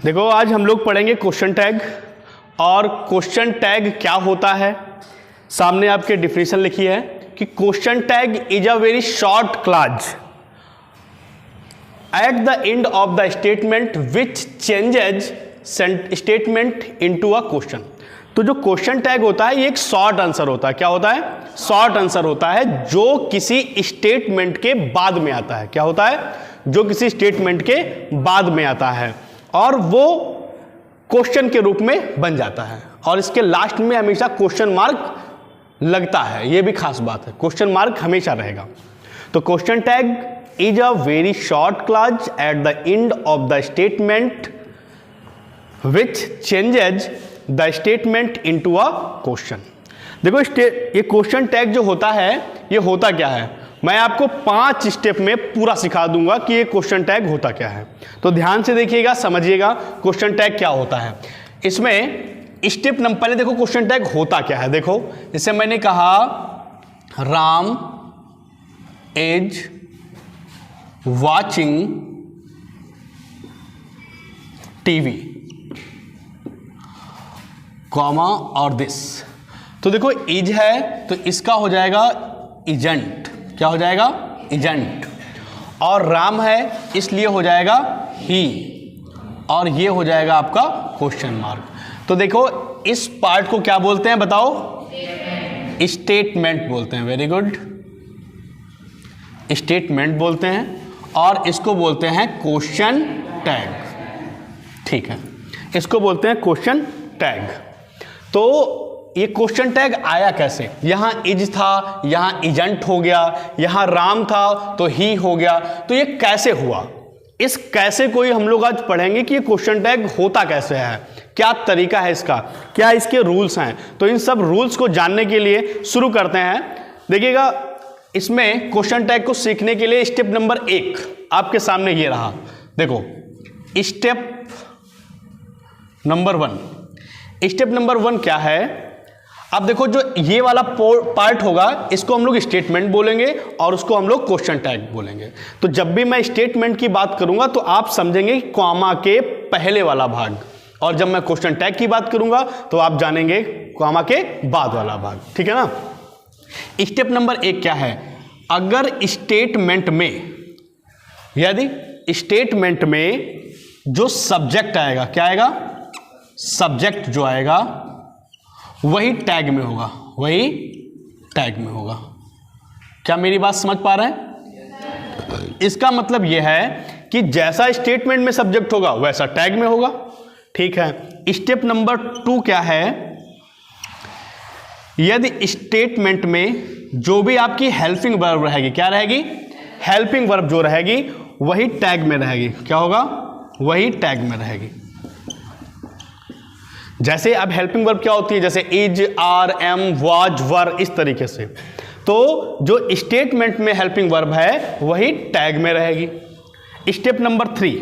देखो आज हम लोग पढ़ेंगे क्वेश्चन टैग। और क्वेश्चन टैग क्या होता है, सामने आपके डिफिनेशन लिखी है कि question tag is a very short clause at the end of the statement which changes statement into a question. तो जो क्वेश्चन टैग होता है ये एक शॉर्ट आंसर होता है। क्या होता है? शॉर्ट आंसर होता है जो किसी स्टेटमेंट के बाद में आता है। क्या होता है? जो किसी स्टेटमेंट के बाद में आता है और वो क्वेश्चन के रूप में बन जाता है और इसके लास्ट में हमेशा क्वेश्चन मार्क लगता है। ये भी खास बात है, क्वेश्चन मार्क हमेशा रहेगा। तो question tag is a very short clause at the end of the statement which changes the statement into a question. देखो ये क्वेश्चन टैग जो होता है ये होता क्या है, मैं आपको 5 स्टेप में पूरा सिखा दूंगा कि ये क्वेश्चन टैग होता क्या है। तो ध्यान से देखिएगा, समझिएगा क्वेश्चन टैग क्या होता है। इसमें स्टेप नंबर पहले देखो क्वेश्चन टैग होता क्या है। देखो जैसे मैंने कहा Ram is watching TV comma और दिस। तो देखो इज है तो इसका हो जाएगा इजेंट। क्या हो जाएगा? एजेंट। और राम है इसलिए हो जाएगा ही और ये हो जाएगा आपका क्वेश्चन मार्क। तो देखो इस पार्ट को क्या बोलते हैं बताओ? स्टेटमेंट बोलते हैं। वेरी गुड, स्टेटमेंट बोलते हैं और इसको बोलते हैं क्वेश्चन टैग। ठीक है, इसको बोलते हैं क्वेश्चन टैग। तो ये क्वेश्चन टैग आया कैसे? यहां इज था, यहां एजेंट हो गया, यहां राम था तो ही हो गया। तो ये कैसे हुआ, इस कैसे को ही हम लोग आज पढ़ेंगे कि ये क्वेश्चन टैग होता कैसे है, क्या तरीका है इसका, क्या इसके रूल्स हैं। तो इन सब रूल्स को जानने के लिए शुरू करते हैं। देखिएगा इसमें क्वेश्चन टैग को सीखने के लिए स्टेप नंबर 1 आपके सामने ये रहा। देखो स्टेप नंबर 1। स्टेप नंबर 1 क्या है? अब देखो जो ये वाला पार्ट होगा इसको हम लोग स्टेटमेंट बोलेंगे और उसको हम लोग क्वेश्चन टैग बोलेंगे। तो जब भी मैं स्टेटमेंट की बात करूंगा तो आप समझेंगे कॉमा के पहले वाला भाग, और जब मैं क्वेश्चन टैग की बात करूंगा तो आप जानेंगे कॉमा के बाद वाला भाग। ठीक है ना? स्टेप नंबर 1 क्या है? अगर स्टेटमेंट में, यदि स्टेटमेंट में जो सब्जेक्ट आएगा, क्या आएगा? सब्जेक्ट जो आएगा वही टैग में होगा, वही टैग में होगा। क्या मेरी बात समझ पा रहे हैं? इसका मतलब यह है कि जैसा स्टेटमेंट में सब्जेक्ट होगा वैसा टैग में होगा। ठीक है। स्टेप नंबर 2 क्या है? यदि स्टेटमेंट में जो भी आपकी हेल्पिंग वर्ब रहेगी, क्या रहेगी? हेल्पिंग वर्ब जो रहेगी वही टैग में रहेगी। क्या होगा? वही टैग में रहेगी। जैसे अब हेल्पिंग वर्ब क्या होती है? जैसे इज, आर, एम, वाज, वर, इस तरीके से। तो जो स्टेटमेंट में हेल्पिंग वर्ब है वही टैग में रहेगी। Step number 3।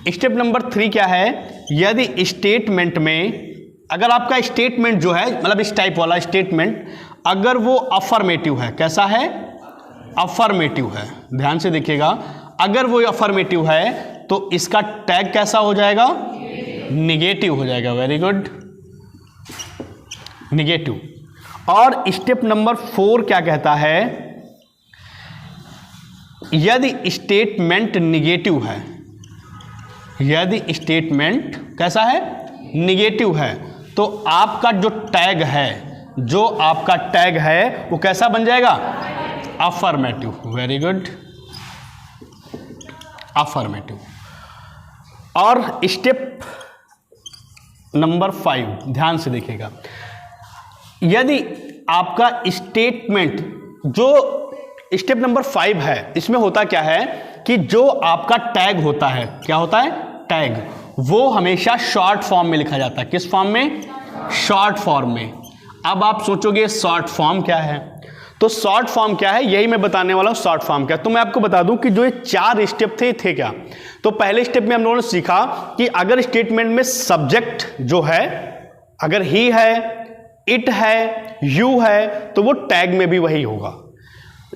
स्टेप नंबर 3 क्या है? यदि स्टेटमेंट में, अगर आपका स्टेटमेंट जो है मतलब इस टाइप वाला स्टेटमेंट, अगर वो अफर्मेटिव है, कैसा है? अफर्मेटिव है। ध्यान से देखिएगा, अगर वो अफर्मेटिव है तो इसका टैग कैसा हो जाएगा? निगेटिव हो जाएगा। Very good, negative. और स्टेप नंबर 4 क्या कहता है? यदि स्टेटमेंट निगेटिव है, यदि स्टेटमेंट कैसा है? निगेटिव है, तो आपका जो टैग है, जो आपका टैग है वो कैसा बन जाएगा? अफर्मेटिव। Very good, affirmative. और स्टेप नंबर 5 ध्यान से देखिएगा, यदि आपका स्टेटमेंट, जो स्टेप नंबर 5 है, इसमें होता क्या है कि जो आपका टैग होता है, क्या होता है? टैग, वो हमेशा शॉर्ट फॉर्म में लिखा जाता है। किस फॉर्म में? शॉर्ट फॉर्म में। अब आप सोचोगे शॉर्ट फॉर्म क्या है? तो शॉर्ट फॉर्म क्या है यही मैं बताने वाला हूं। शॉर्ट फॉर्म क्या? तो मैं आपको बता दूं कि जो ये 4 स्टेप थे क्या? तो पहले स्टेप में हम लोगों ने सीखा कि अगर स्टेटमेंट में सब्जेक्ट जो है, अगर ही है, इट है, यू है, तो वो टैग में भी वही होगा।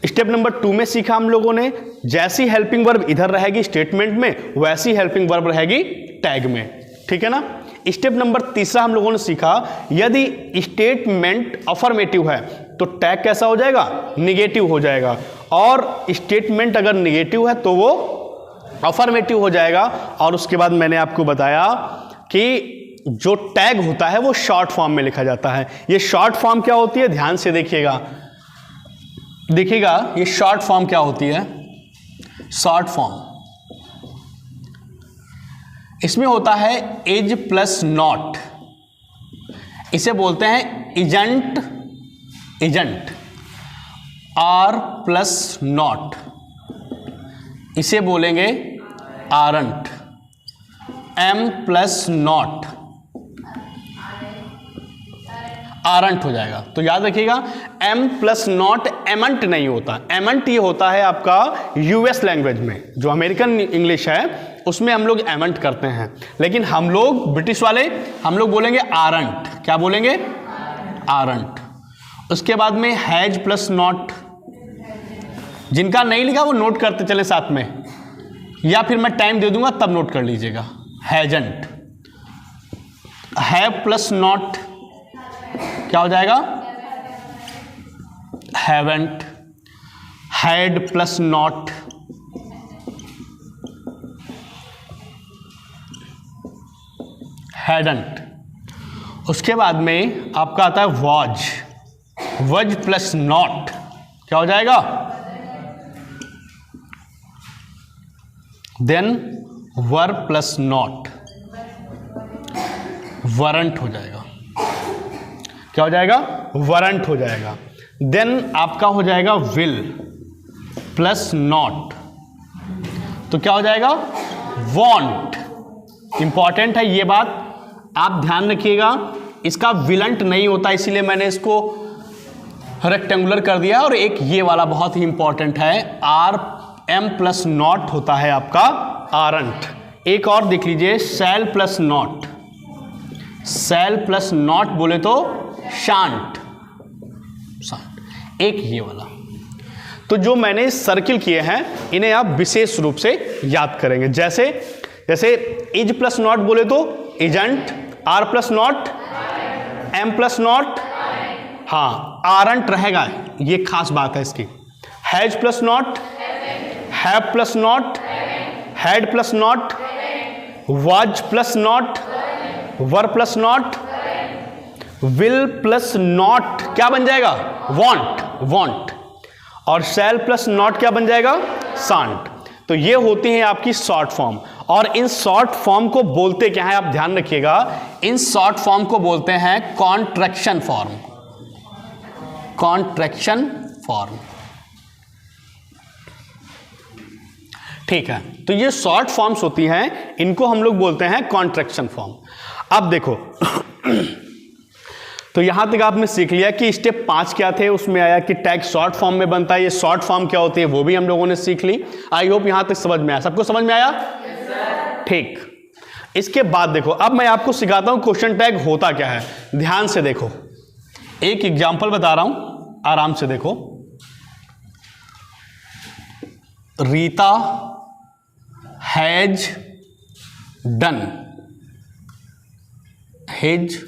स्टेप नंबर 2 में सीखा हम लोगों ने, जैसी हेल्पिंग वर्ब इधर रहेगी स्टेटमेंट में, वैसी हेल्पिंग वर्ब रहेगी टैग में, ठीक है ना। स्टेप नंबर 3 हम लोगों ने सीखा, यदि स्टेटमेंट अफर्मेटिव है तो टैग कैसा हो जाएगा, निगेटिव हो जाएगा, और स्टेटमेंट अगर निगेटिव है तो वो अफर्मेटिव हो जाएगा। और उसके बाद मैंने आपको बताया कि जो टैग होता है वो शॉर्ट फॉर्म में लिखा जाता है। ये शॉर्ट फॉर्म क्या होती है, ध्यान से देखिएगा, देखिएगा ये शॉर्ट फॉर्म क्या होती है। शॉर्ट फॉर्म इसमें होता है इज प्लस नॉट, इसे बोलते हैं isn't, isn't. Are plus not इसे बोलेंगे aren't. Am plus not aren't हो जाएगा। तो याद रखिएगा, एम प्लस नॉट एमंट नहीं होता। एमंट ये होता है आपका यूएस लैंग्वेज में, जो अमेरिकन इंग्लिश है उसमें हम लोग एमंट करते हैं, लेकिन हम लोग ब्रिटिश वाले हम लोग बोलेंगे आरंट। क्या बोलेंगे, आरंट। उसके बाद में हैज प्लस नॉट, जिनका नहीं लिखा वो नोट करते चले साथ में, या फिर मैं टाइम दे दूंगा तब नोट कर लीजिएगा। हैजंट। हैव प्लस नॉट क्या हो जाएगा, haven't. Had plus not hadn't. उसके बाद में आपका आता है वॉज। वज प्लस नॉट क्या हो जाएगा, then were plus not weren't हो जाएगा। क्या हो जाएगा, वरंट हो जाएगा। देन आपका हो जाएगा विल प्लस नॉट, तो क्या हो जाएगा, वॉन्ट। इंपॉर्टेंट है ये बात, आप ध्यान रखिएगा, इसका विलंट नहीं होता, इसीलिए मैंने इसको रेक्टेंगुलर कर दिया। और एक ये वाला बहुत ही इंपॉर्टेंट है, आर एम प्लस नॉट होता है आपका आरंट। एक और देख लीजिए, shall plus not. Shall plus not बोले तो शांट, शांट। एक ये वाला। तो जो मैंने सर्किल किए हैं इन्हें आप विशेष रूप से याद करेंगे। जैसे जैसे इज प्लस नॉट बोले तो isn't, are plus not am plus not, हाँ आरंट रहेगा, ये खास बात है इसकी। Has plus not, have plus not, had plus not, was plus not, were plus not, will plus not क्या बन जाएगा, वॉन्ट, वॉन्ट। और शैल प्लस नॉट क्या बन जाएगा, शांट। तो ये होती है आपकी शॉर्ट फॉर्म। और इन शॉर्ट फॉर्म को बोलते क्या है, आप ध्यान रखिएगा, इन शॉर्ट फॉर्म को बोलते हैं कॉन्ट्रैक्शन फॉर्म। कॉन्ट्रैक्शन फॉर्म, ठीक है। तो ये शॉर्ट फॉर्म्स होती हैं, इनको हम लोग बोलते हैं कॉन्ट्रैक्शन फॉर्म। अब देखो तो यहां तक आपने सीख लिया कि स्टेप 5 क्या थे, उसमें आया कि टैग शॉर्ट फॉर्म में बनता है। ये शॉर्ट फॉर्म क्या होती है वो भी हम लोगों ने सीख ली। आई होप यहां तक समझ में आया, सबको समझ में आया, ठीक। इसके बाद देखो, अब मैं आपको सिखाता हूं क्वेश्चन टैग होता क्या है। ध्यान से देखो, एक एग्जाम्पल बता रहा हूं, आराम से देखो। Rita has done his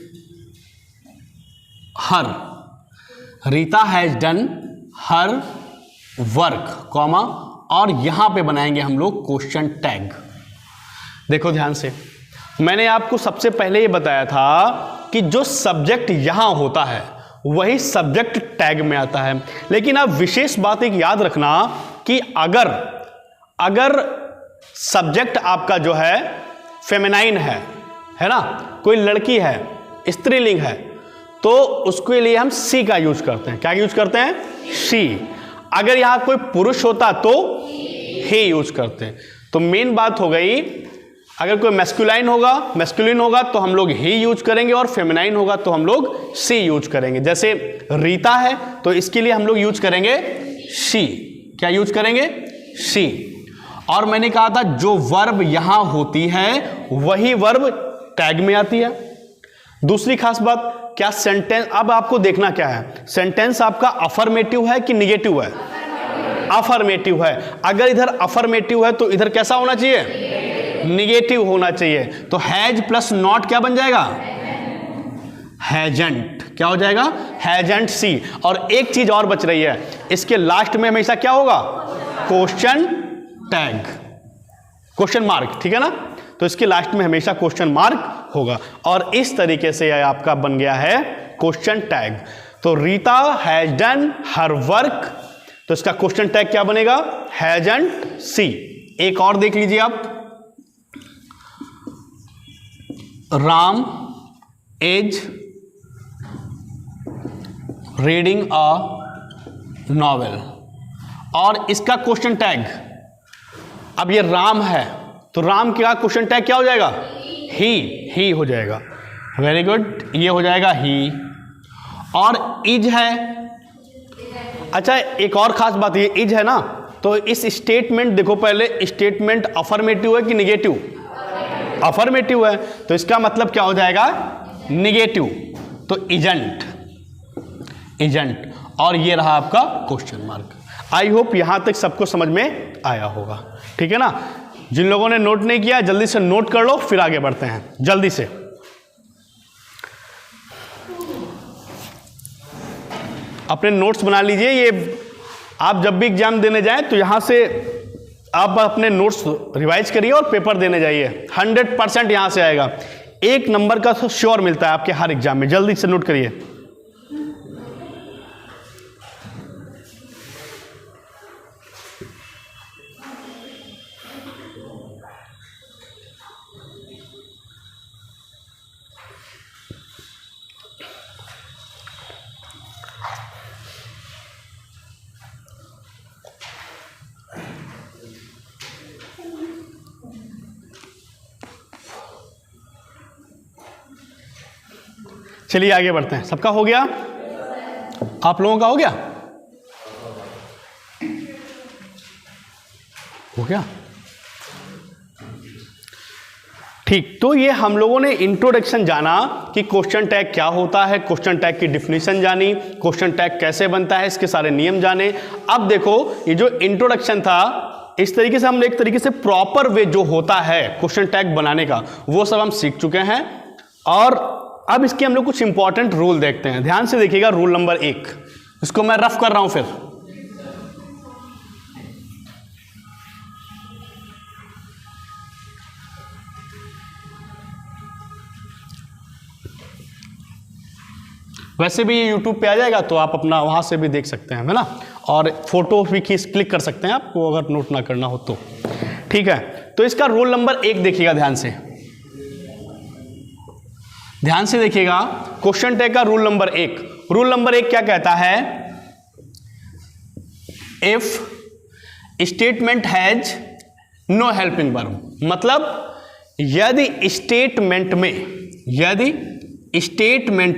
her, Rita has done her work, comma, और यहां पे बनाएंगे हम लोग क्वेश्चन टैग। देखो ध्यान से, मैंने आपको सबसे पहले ये बताया था कि जो सब्जेक्ट यहां होता है वही सब्जेक्ट टैग में आता है। लेकिन आप विशेष बात एक याद रखना कि अगर सब्जेक्ट आपका जो है फेमिनाइन है ना, कोई लड़की है, स्त्रीलिंग है, तो उसके लिए हम सी का यूज करते हैं। क्या यूज करते हैं, सी। अगर यहां कोई पुरुष होता तो ही यूज करते हैं। तो मेन बात हो गई, अगर कोई मैस्कुलाइन होगा तो हम लोग ही यूज करेंगे, और फेमिनाइन होगा तो हम लोग सी यूज करेंगे। जैसे रीता है तो इसके लिए हम लोग यूज करेंगे सी। क्या यूज करेंगे, सी। और मैंने कहा था जो वर्ब यहां होती है वही वर्ब टैग में आती है। दूसरी खास बात, क्या सेंटेंस, अब आपको देखना क्या है, सेंटेंस आपका अफर्मेटिव है कि निगेटिव है, अफर्मेटिव है। अगर इधर अफर्मेटिव है तो इधर कैसा होना चाहिए? निगेटिव होना चाहिए। तो हैज प्लस नॉट क्या बन जाएगा? हैजंट। क्या हो जाएगा? हैजंट सी। और एक चीज और बच रही है, इसके लास्ट में हमेशा क्या होगा? क्वेश्चन टैग, क्वेश्चन मार्क, ठीक है ना? तो इसके लास्ट में हमेशा क्वेश्चन मार्क होगा और इस तरीके से आपका बन गया है क्वेश्चन टैग। तो Rita has done her work, तो इसका क्वेश्चन टैग क्या बनेगा? हैजंट सी। एक और देख लीजिए आप, Ram is reading a novel, और इसका क्वेश्चन टैग, अब ये राम है तो राम का क्वेश्चन टैग क्या हो जाएगा? ही हो जाएगा। वेरी गुड, ये हो जाएगा ही। और इज है, अच्छा एक और खास बात, ये इज है ना, तो इस स्टेटमेंट देखो, पहले स्टेटमेंट अफर्मेटिव है कि निगेटिव? अफर्मेटिव है, तो इसका मतलब क्या हो जाएगा? निगेटिव। तो इजंट, इजंट। और ये रहा आपका क्वेश्चन मार्क। आई होप यहां तक सबको समझ में आया होगा, ठीक है ना? जिन लोगों ने नोट नहीं किया जल्दी से नोट कर लो, फिर आगे बढ़ते हैं जल्दी से। अपने नोट्स बना लीजिए। ये आप जब भी एग्जाम देने जाएं तो यहां से आप अपने नोट्स रिवाइज करिए और पेपर देने जाइए। 100% यहां से आएगा, 1 नंबर का तो श्योर मिलता है आपके हर एग्जाम में। जल्दी से नोट करिए। चलिए आगे बढ़ते हैं। सबका हो गया? आप लोगों का हो गया? हो गया, ठीक। तो ये हम लोगों ने इंट्रोडक्शन जाना कि क्वेश्चन टैग क्या होता है, क्वेश्चन टैग की डिफिनीशन जानी, क्वेश्चन टैग कैसे बनता है, इसके सारे नियम जाने। अब देखो ये जो इंट्रोडक्शन था, इस तरीके से हम एक तरीके से प्रॉपर वे जो होता है क्वेश्चन टैग बनाने का, वो सब हम सीख चुके हैं। और अब इसके हम लोग कुछ इंपॉर्टेंट रूल देखते हैं। ध्यान से देखिएगा, रूल नंबर 1, इसको मैं रफ कर रहा हूं फिर। वैसे भी ये YouTube पे आ जाएगा तो आप अपना वहां से भी देख सकते हैं, है ना? और फोटो भी क्लिक कर सकते हैं आपको अगर नोट ना करना हो तो, ठीक है? तो इसका रूल नंबर 1 देखिएगा, ध्यान से देखिएगा। क्वेश्चन टैग का रूल नंबर 1, रूल नंबर 1 क्या कहता है? If statement has no helping verb, मतलब यदि स्टेटमेंट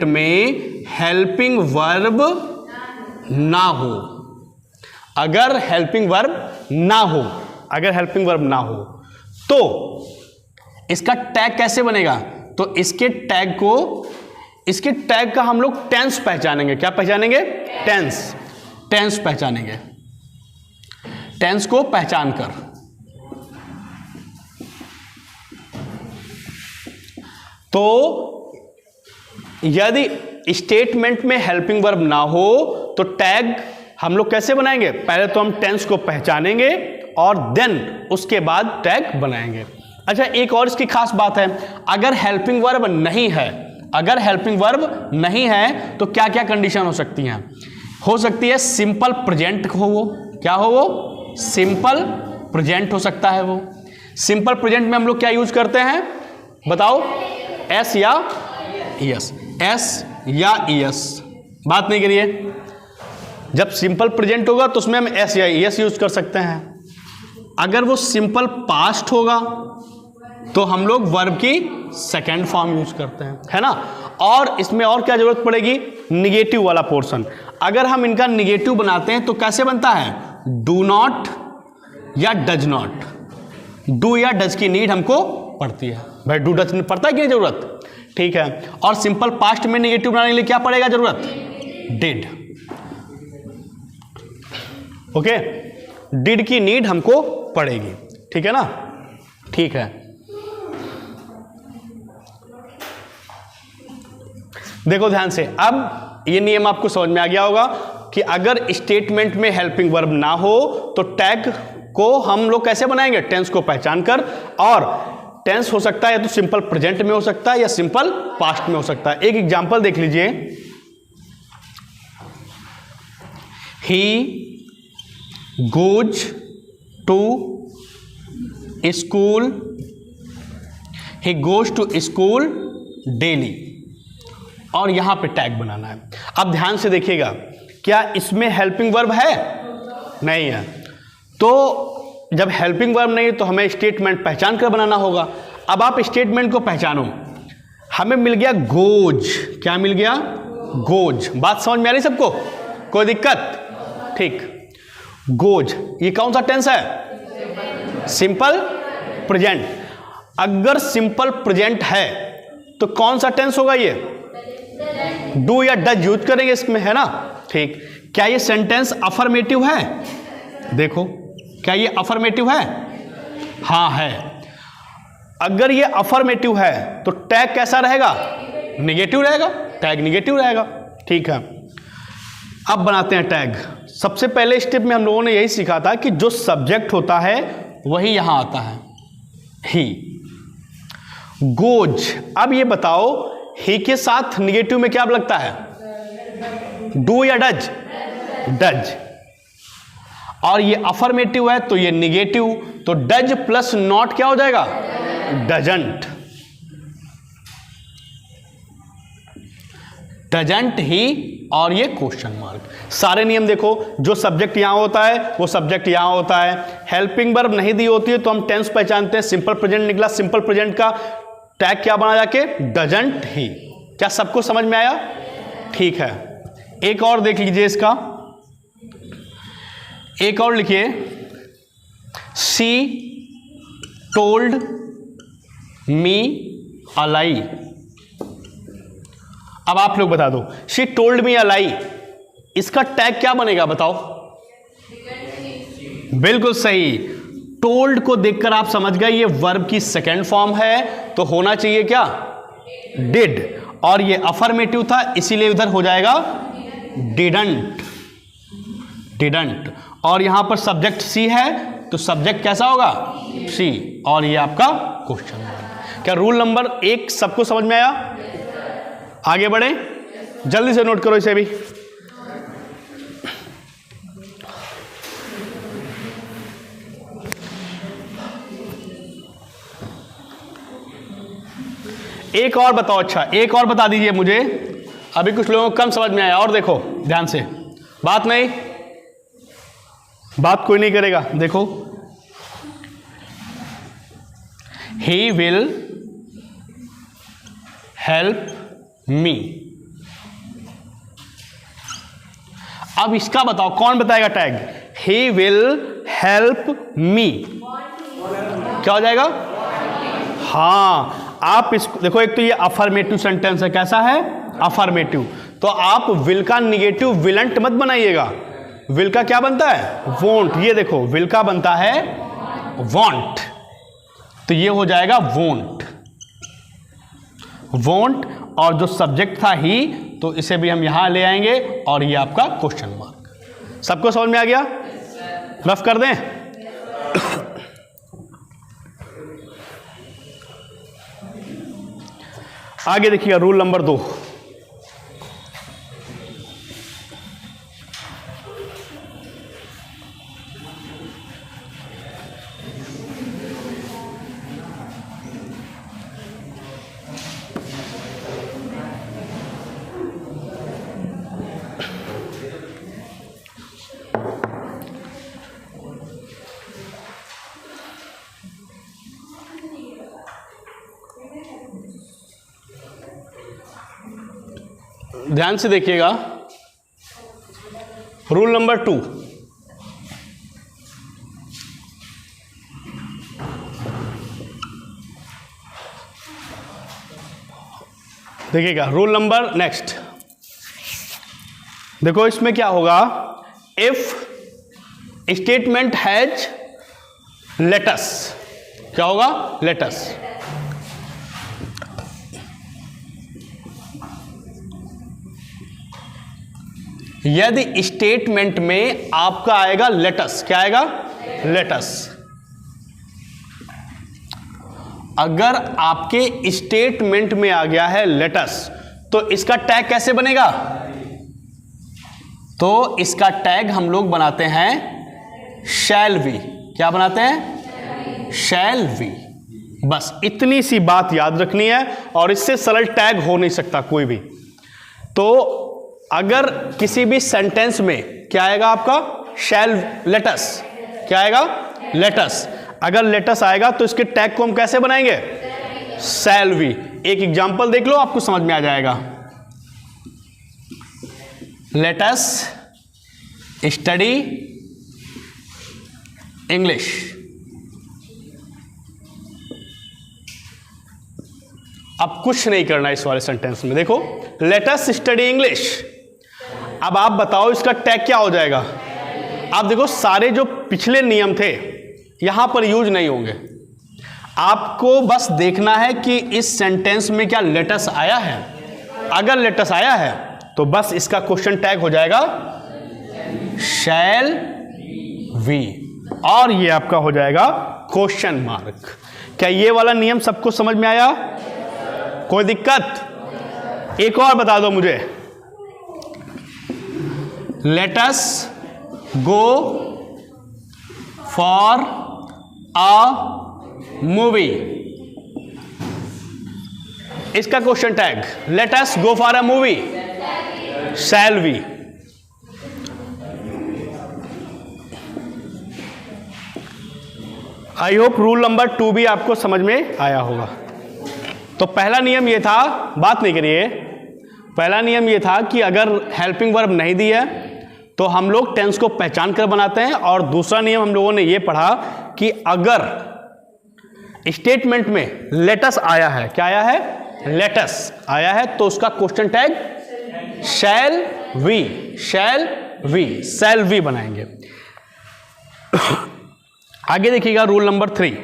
में हेल्पिंग वर्ब ना हो, अगर हेल्पिंग वर्ब ना हो तो इसका टैग कैसे बनेगा? तो इसके टैग का हम लोग टेंस पहचानेंगे। क्या पहचानेंगे? टेंस पहचानेंगे। टेंस को पहचान कर, तो यदि स्टेटमेंट में हेल्पिंग वर्ब ना हो तो टैग हम लोग कैसे बनाएंगे? पहले तो हम टेंस को पहचानेंगे और देन उसके बाद टैग बनाएंगे। अच्छा एक और इसकी खास बात है, अगर हेल्पिंग वर्ब नहीं है तो क्या क्या कंडीशन हो सकती हैं? हो सकती है सिंपल प्रेजेंट हो, वो क्या हो? वो सिंपल प्रेजेंट हो सकता है। वो सिंपल प्रेजेंट में हम लोग क्या यूज करते हैं बताओ? एस या ईएस। बात नहीं करिए। जब सिंपल प्रेजेंट होगा तो उसमें हम एस या ईएस यूज कर सकते हैं। अगर वो सिंपल पास्ट होगा तो हम लोग वर्ब की सेकेंड फॉर्म यूज करते हैं, है ना? और इसमें और क्या जरूरत पड़ेगी? निगेटिव वाला पोर्शन। अगर हम इनका निगेटिव बनाते हैं तो कैसे बनता है? डू नॉट या डज नॉट। डू या डज की नीड हमको पड़ती है। भाई डू डज पड़ता है कि नहीं जरूरत? ठीक है। और सिंपल पास्ट में निगेटिव बनाने के लिए क्या पड़ेगा जरूरत? डिड। ओके। डिड की नीड हमको पड़ेगी। ठीक है ना, ठीक है। देखो ध्यान से, अब ये नियम आपको समझ में आ गया होगा कि अगर स्टेटमेंट में हेल्पिंग वर्ब ना हो तो टैग को हम लोग कैसे बनाएंगे, टेंस को पहचान कर। और टेंस हो सकता है या तो सिंपल प्रेजेंट में हो सकता है या सिंपल पास्ट में हो सकता है। एक एग्जांपल देख लीजिए, he goes to school, he goes to school daily, और यहां पे टैग बनाना है। अब ध्यान से देखिएगा, क्या इसमें हेल्पिंग वर्ब है? नहीं है। तो जब हेल्पिंग वर्ब नहीं है तो हमें स्टेटमेंट पहचान कर बनाना होगा। अब आप स्टेटमेंट को पहचानो। हमें मिल गया गोज, क्या मिल गया? गोज। बात समझ में आ रही सबको? कोई दिक्कत? ठीक। गोज ये कौन सा टेंस है? Simple present. अगर सिंपल प्रेजेंट है तो कौन सा टेंस होगा? ये डू या डज यूज करेंगे इसमें, है ना? ठीक। क्या ये सेंटेंस अफर्मेटिव है? देखो, क्या ये अफर्मेटिव है? हाँ है। अगर ये अफर्मेटिव है तो टैग कैसा रहेगा? निगेटिव रहेगा। टैग निगेटिव रहेगा। ठीक है, अब बनाते हैं टैग। सबसे पहले स्टेप में हम लोगों ने यही सीखा था कि जो सब्जेक्ट होता है वही यहां आता है, ही। गोज। अब ये बताओ, ही के साथ निगेटिव में क्या लगता है? डू या डज? डज। और ये अफर्मेटिव है तो ये निगेटिव, तो डज प्लस नॉट क्या हो जाएगा? डजंट। डजंट ही, और ये क्वेश्चन मार्क। सारे नियम देखो, जो सब्जेक्ट यहां होता है वो सब्जेक्ट यहां होता है। हेल्पिंग वर्ब नहीं दी होती है तो हम टेंस पहचानते हैं। सिंपल प्रेजेंट निकला, सिंपल प्रेजेंट का टैग क्या बना जाके? डजंट ही। क्या सबको समझ में आया? ठीक है, एक और देख लीजिए इसका। एक और लिखिए, शी टोल्ड मी अ लाई। अब आप लोग बता दो, शी टोल्ड मी अ लाई, इसका टैग क्या बनेगा बताओ? बिल्कुल सही। टोल्ड को देखकर आप समझ गए ये वर्ब की सेकेंड फॉर्म है, तो होना चाहिए क्या? डिड। और ये अफर्मेटिव था इसीलिए उधर हो जाएगा डिडंट। डिडंट। और यहां पर सब्जेक्ट सी है तो सब्जेक्ट कैसा होगा? सी। और ये आपका क्वेश्चन है। क्या रूल नंबर 1 सबको समझ में आया? आगे बढ़े, जल्दी से नोट करो इसे भी। एक और बताओ। अच्छा, एक और बता दीजिए मुझे, अभी कुछ लोगों को कम समझ में आया। और देखो ध्यान से, बात नहीं, बात कोई नहीं करेगा। देखो, ही विल हेल्प मी। अब इसका बताओ, कौन बताएगा tag? He will help me, क्या हो जाएगा? हाँ, आप इसको देखो, एक तो ये अफर्मेटिव सेंटेंस है। कैसा है? अफर्मेटिव। तो आप विल का निगेटिव विलंट मत बनाइएगा। विल का क्या बनता है? वोंट। ये देखो, विल का बनता है वॉन्ट, तो ये हो जाएगा वोंट। वोंट, और जो सब्जेक्ट था ही, तो इसे भी हम यहां ले आएंगे, और ये आपका क्वेश्चन मार्क। सबको समझ में आ गया? रफ कर दें। आगे देखिएगा, रूल नंबर 2। ध्यान से देखिएगा, रूल नंबर 2। देखिएगा, रूल नंबर नेक्स्ट। देखो इसमें क्या होगा, इफ स्टेटमेंट हैज लेटस, क्या होगा? लेटस। यदि स्टेटमेंट में आपका आएगा लेटस, क्या आएगा? लेटस। अगर आपके स्टेटमेंट में आ गया है लेटस, तो इसका टैग कैसे बनेगा? तो इसका टैग हम लोग बनाते हैं शैल वी। क्या बनाते हैं? Shall we. बस इतनी सी बात याद रखनी है, और इससे सरल टैग हो नहीं सकता कोई भी। तो अगर किसी भी सेंटेंस में क्या आएगा आपका? शैल लेटस। क्या आएगा? लेटस। अगर लेटस आएगा तो इसके टैग को हम कैसे बनाएंगे? Shall we. एक एग्जांपल देख लो, आपको समझ में आ जाएगा। Let's study English. अब कुछ नहीं करना इस वाले सेंटेंस में। देखो, लेटस स्टडी इंग्लिश। अब आप बताओ इसका टैग क्या हो जाएगा? आप देखो, सारे जो पिछले नियम थे यहां पर यूज नहीं होंगे। आपको बस देखना है कि इस सेंटेंस में क्या लेटस आया है। अगर लेटस आया है तो बस इसका क्वेश्चन टैग हो जाएगा शैल वी, और ये आपका हो जाएगा क्वेश्चन मार्क। क्या ये वाला नियम सबको समझ में आया? कोई दिक्कत? एक और बता दो मुझे। Let's go for a movie. इसका question tag let's go for a movie, shall we. I hope rule number 2 भी आपको समझ में आया होगा। तो पहला नियम ये था, बात नहीं करिए। पहला नियम ये था कि अगर हेल्पिंग वर्ब नहीं दी है तो हम लोग टेंस को पहचान कर बनाते हैं। और दूसरा नियम हम लोगों ने ये पढ़ा कि अगर स्टेटमेंट में लेटस आया है, क्या आया है? लेटस आया है, तो उसका question tag shall we, shall we, shall we बनाएंगे। आगे देखिएगा रूल नंबर 3।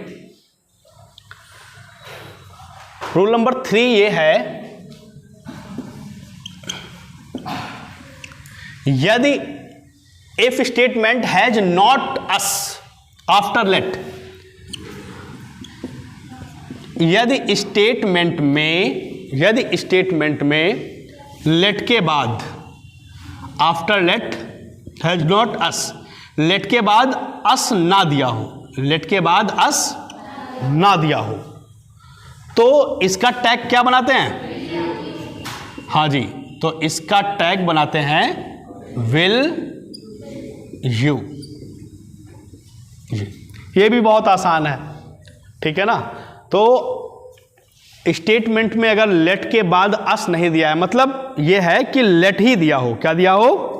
रूल नंबर 3 ये है, यदि if statement has not us after let. यदि स्टेटमेंट में लेट के बाद, after let has not us, let के बाद अस ना दिया हो, लेट के बाद अस ना दिया हो, तो इसका टैग क्या बनाते हैं? हाँ जी, तो इसका टैग बनाते हैं विल यू। ये भी बहुत आसान है, ठीक है ना। तो स्टेटमेंट में अगर लेट के बाद अस नहीं दिया है, मतलब यह है कि लेट ही दिया हो। क्या दिया हो?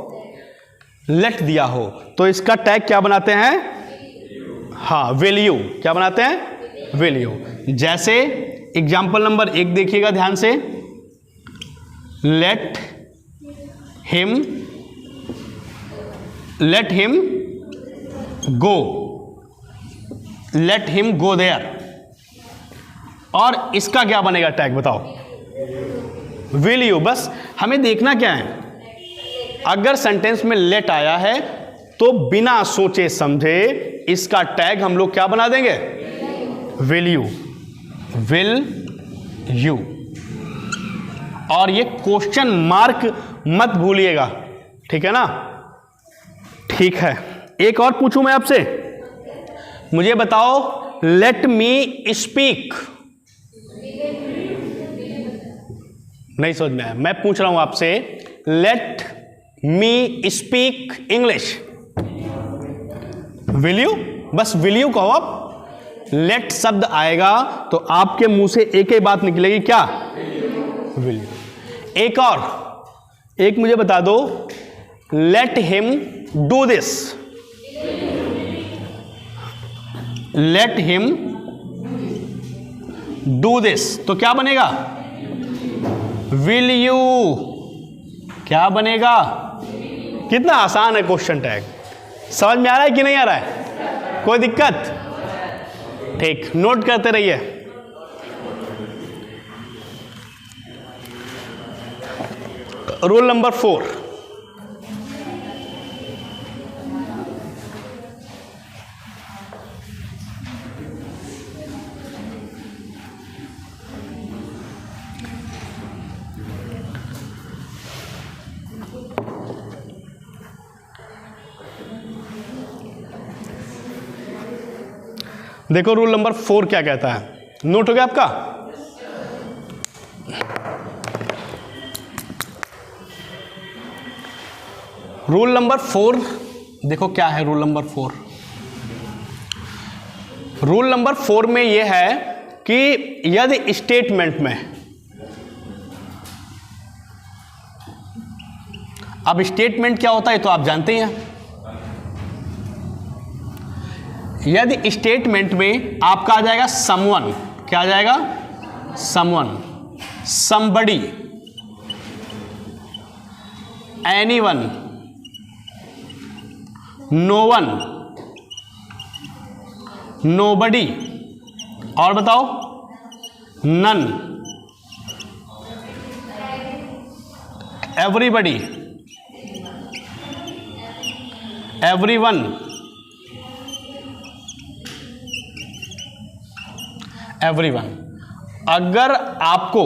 लेट दिया हो, तो इसका टैग क्या बनाते हैं? हाँ, विल यू। क्या बनाते हैं? Will you. जैसे एग्जाम्पल नंबर 1 देखिएगा ध्यान से। Let him go, let him go there. और इसका क्या बनेगा टैग बताओ? Will you. बस हमें देखना क्या है, अगर सेंटेंस में लेट आया है तो बिना सोचे समझे इसका टैग हम लोग क्या बना देंगे? Will you, will you. और ये क्वेश्चन मार्क मत भूलिएगा, ठीक है ना। ठीक है, एक और पूछूं मैं आपसे। मुझे बताओ, लेट मी स्पीक। नहीं समझ में आया, मैं पूछ रहा हूं आपसे। Let me speak English, will you? बस विल यू कहो आप। लेट शब्द आएगा तो आपके मुंह से एक ही बात निकलेगी, क्या? Will you. एक और, एक मुझे बता दो, let him do this. Let him do this, तो क्या बनेगा? Will you. क्या बनेगा? कितना आसान है क्वेश्चन टैग। समझ में आ रहा है कि नहीं आ रहा है? कोई दिक्कत? ठीक, नोट करते रहिए। रूल नंबर 4, देखो रूल नंबर 4 क्या कहता है, नोट हो गया आपका? रूल नंबर 4 देखो क्या है। रूल नंबर 4, रूल नंबर 4 में यह है कि यदि स्टेटमेंट में, अब स्टेटमेंट क्या होता है तो आप जानते हैं। यदि स्टेटमेंट में आपका आ जाएगा समवन, क्या आ जाएगा? Someone, somebody, anyone, no one, nobody, और बताओ नन, एवरीबडी, एवरीवन, एवरीवन। अगर आपको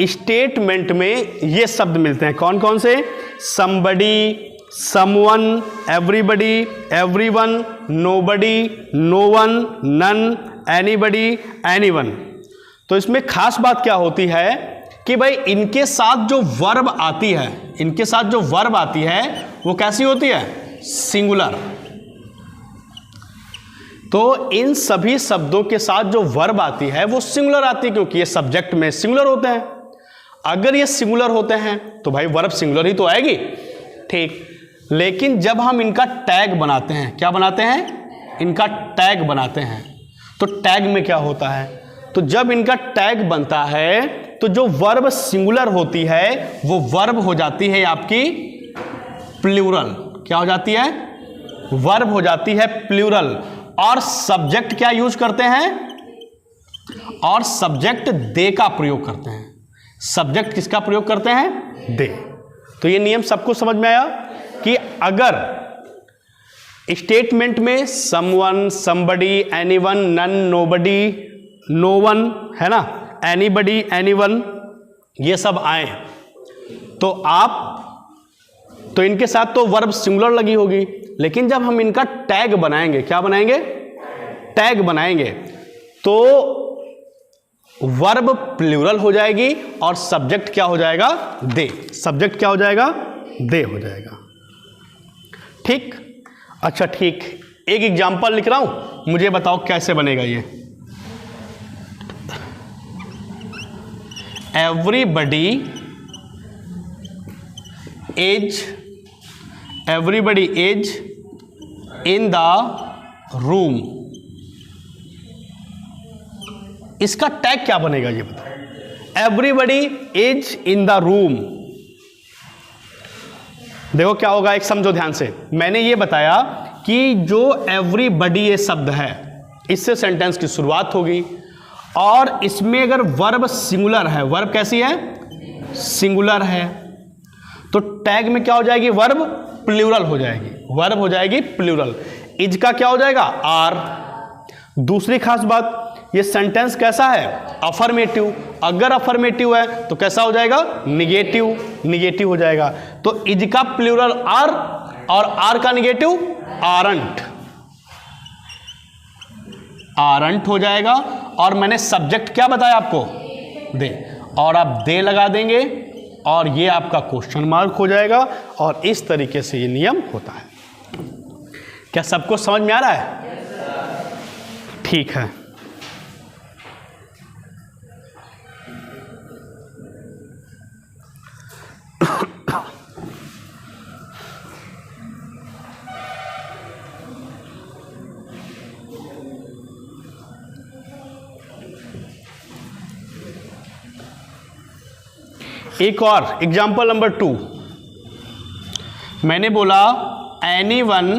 स्टेटमेंट में ये शब्द मिलते हैं, कौन कौन से? Somebody, someone, everybody, everyone, nobody, no one, none, anybody, anyone, तो इसमें खास बात क्या होती है कि भाई इनके साथ जो वर्ब आती है, इनके साथ जो वर्ब आती है वो कैसी होती है? सिंगुलर। तो इन सभी शब्दों के साथ जो वर्ब आती है वो सिंगुलर आती है, क्योंकि ये सब्जेक्ट में सिंगुलर होते हैं। अगर ये सिंगुलर होते हैं तो भाई वर्ब सिंगुलर ही तो आएगी, ठीक। लेकिन जब हम इनका टैग बनाते हैं, क्या बनाते हैं? इनका टैग बनाते हैं। तो टैग में क्या होता है? तो जब इनका टैग बनता है तो जो वर्ब सिंगुलर होती है वो वर्ब हो जाती है आपकी प्लूरल। क्या हो जाती है? वर्ब हो जाती है प्लूरल। और सब्जेक्ट क्या यूज करते हैं? और सब्जेक्ट दे का प्रयोग करते हैं। सब्जेक्ट किसका प्रयोग करते हैं? दे। तो ये नियम सबको समझ में आया कि अगर स्टेटमेंट में someone, somebody, anyone, none, nobody, no one, है ना, एनीबडी, एनीवन, ये सब आए तो तो इनके साथ तो वर्ब सिंगुलर लगी होगी। लेकिन जब हम इनका टैग बनाएंगे, क्या बनाएंगे? टैग बनाएंगे, तो वर्ब प्लूरल हो जाएगी और सब्जेक्ट क्या हो जाएगा? दे। सब्जेक्ट क्या हो जाएगा? दे हो जाएगा, ठीक। अच्छा ठीक, एक एग्जांपल लिख रहा हूं, मुझे बताओ कैसे बनेगा ये। Everybody is in the room, इसका टैग क्या बनेगा ये बताओ। Everybody is in the room, देखो क्या होगा, एक समझो ध्यान से। मैंने ये बताया कि जो एवरीबडी ये शब्द है इससे सेंटेंस की शुरुआत होगी, और इसमें अगर वर्ब सिंगुलर है, वर्ब कैसी है? सिंगुलर है, तो टैग में क्या हो जाएगी? वर्ब प्लूरल हो जाएगी। वर्ब हो जाएगी प्लूरल। इज का क्या हो जाएगा? आर। दूसरी खास बात, ये सेंटेंस कैसा है? अफर्मेटिव। अगर अफर्मेटिव है तो कैसा हो जाएगा? निगेटिव। निगेटिव हो जाएगा। तो इज का प्लूरल आर और आर का निगेटिव आरंट। आरंट हो जाएगा। और मैंने सब्जेक्ट क्या बताया आपको? दे। और आप दे लगा देंगे और ये आपका क्वेश्चन मार्क हो जाएगा। और इस तरीके से ये नियम होता है। क्या सबको समझ में आ रहा है? ठीक है। एक और एग्जाम्पल नंबर 2, मैंने बोला anyone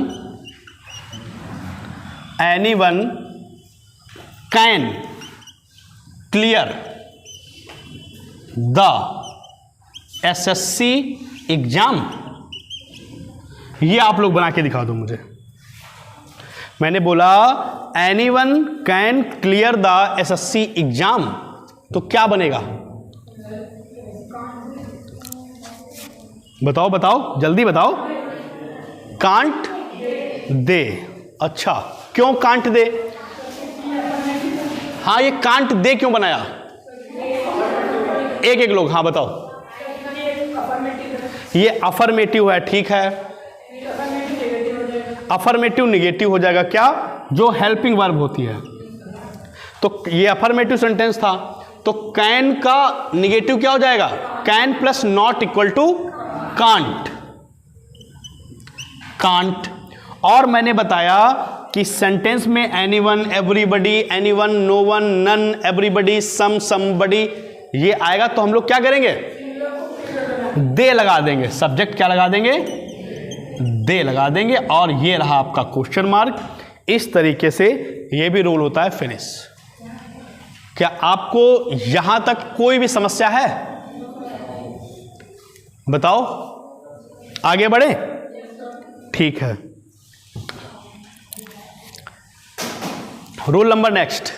anyone can clear the assessee exam, ये आप लोग बना के दिखा दो मुझे। मैंने बोला anyone can clear the assessee exam, तो क्या बनेगा? बताओ बताओ जल्दी बताओ। Can't they. अच्छा, क्यों कांट दे? हाँ, ये कांट दे क्यों बनाया? एक एक लोग हाँ बताओ। ये अफर्मेटिव है, ठीक है। अफर्मेटिव निगेटिव हो जाएगा क्या? जो हेल्पिंग वर्ब होती है। तो ये अफर्मेटिव सेंटेंस था, तो कैन का निगेटिव क्या हो जाएगा? Can plus not equal to can't. Can't. और मैंने बताया कि सेंटेंस में anyone, everybody, anyone, no one, none, everybody, some, somebody, ये आएगा तो हम लोग क्या करेंगे? दे लगा देंगे। सब्जेक्ट क्या लगा देंगे? दे लगा देंगे। और ये रहा आपका क्वेश्चन मार्क। इस तरीके से ये भी रूल होता है फिनिश। क्या आपको यहां तक कोई भी समस्या है? बताओ, आगे बढ़े? ठीक है। Rule number next.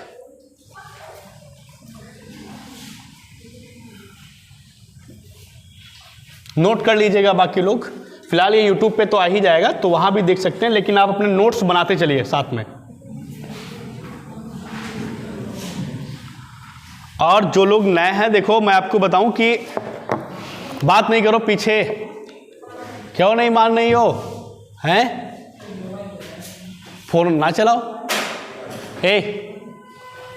नोट कर लीजिएगा बाकी लोग। फिलहाल ये यूट्यूब पे तो आ ही जाएगा, तो वहां भी देख सकते हैं, लेकिन आप अपने नोट्स बनाते चलिए साथ में। और जो लोग नए हैं, देखो मैं आपको बताऊं कि बात नहीं करो पीछे। क्यों नहीं मान रही हो? हैं? फोन ना चलाओ।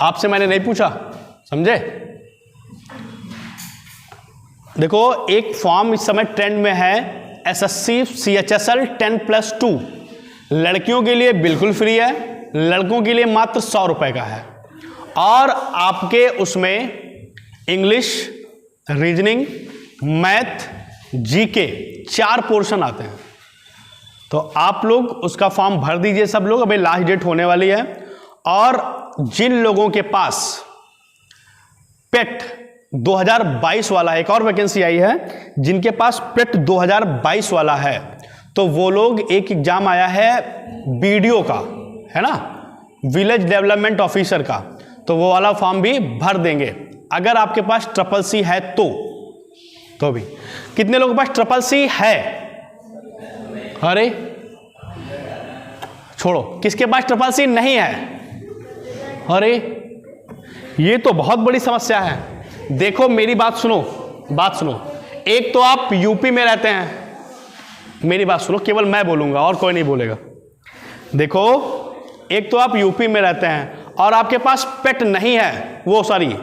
आपसे मैंने नहीं पूछा, समझे? देखो, एक फॉर्म इस समय ट्रेंड में है, एसएससी CHSL 10+2। लड़कियों के लिए बिल्कुल फ्री है, लड़कों के लिए मात्र 100 रुपए का है। और आपके उसमें English, reasoning, math, GK 4 portion आते हैं। तो आप लोग उसका फॉर्म भर दीजिए सब लोग, अभी लास्ट डेट होने वाली है। और जिन लोगों के पास पेट 2022 वाला, एक और वैकेंसी आई है, जिनके पास पेट 2022 वाला है, तो वो लोग, एक एग्जाम आया है बीडीओ का, है ना, विलेज डेवलपमेंट ऑफिसर का, तो वो वाला फॉर्म भी भर देंगे अगर आपके पास CCC है तो भी। कितने लोगों के पास CCC है? अरे छोड़ो, किसके पास CCC नहीं है? अरे ये तो बहुत बड़ी समस्या है। देखो मेरी बात सुनो, बात सुनो। एक तो आप यूपी में रहते हैं, मेरी बात सुनो, केवल मैं बोलूंगा और कोई नहीं बोलेगा। देखो, एक तो आप यूपी में रहते हैं और आपके पास पेट नहीं है, वो सॉरी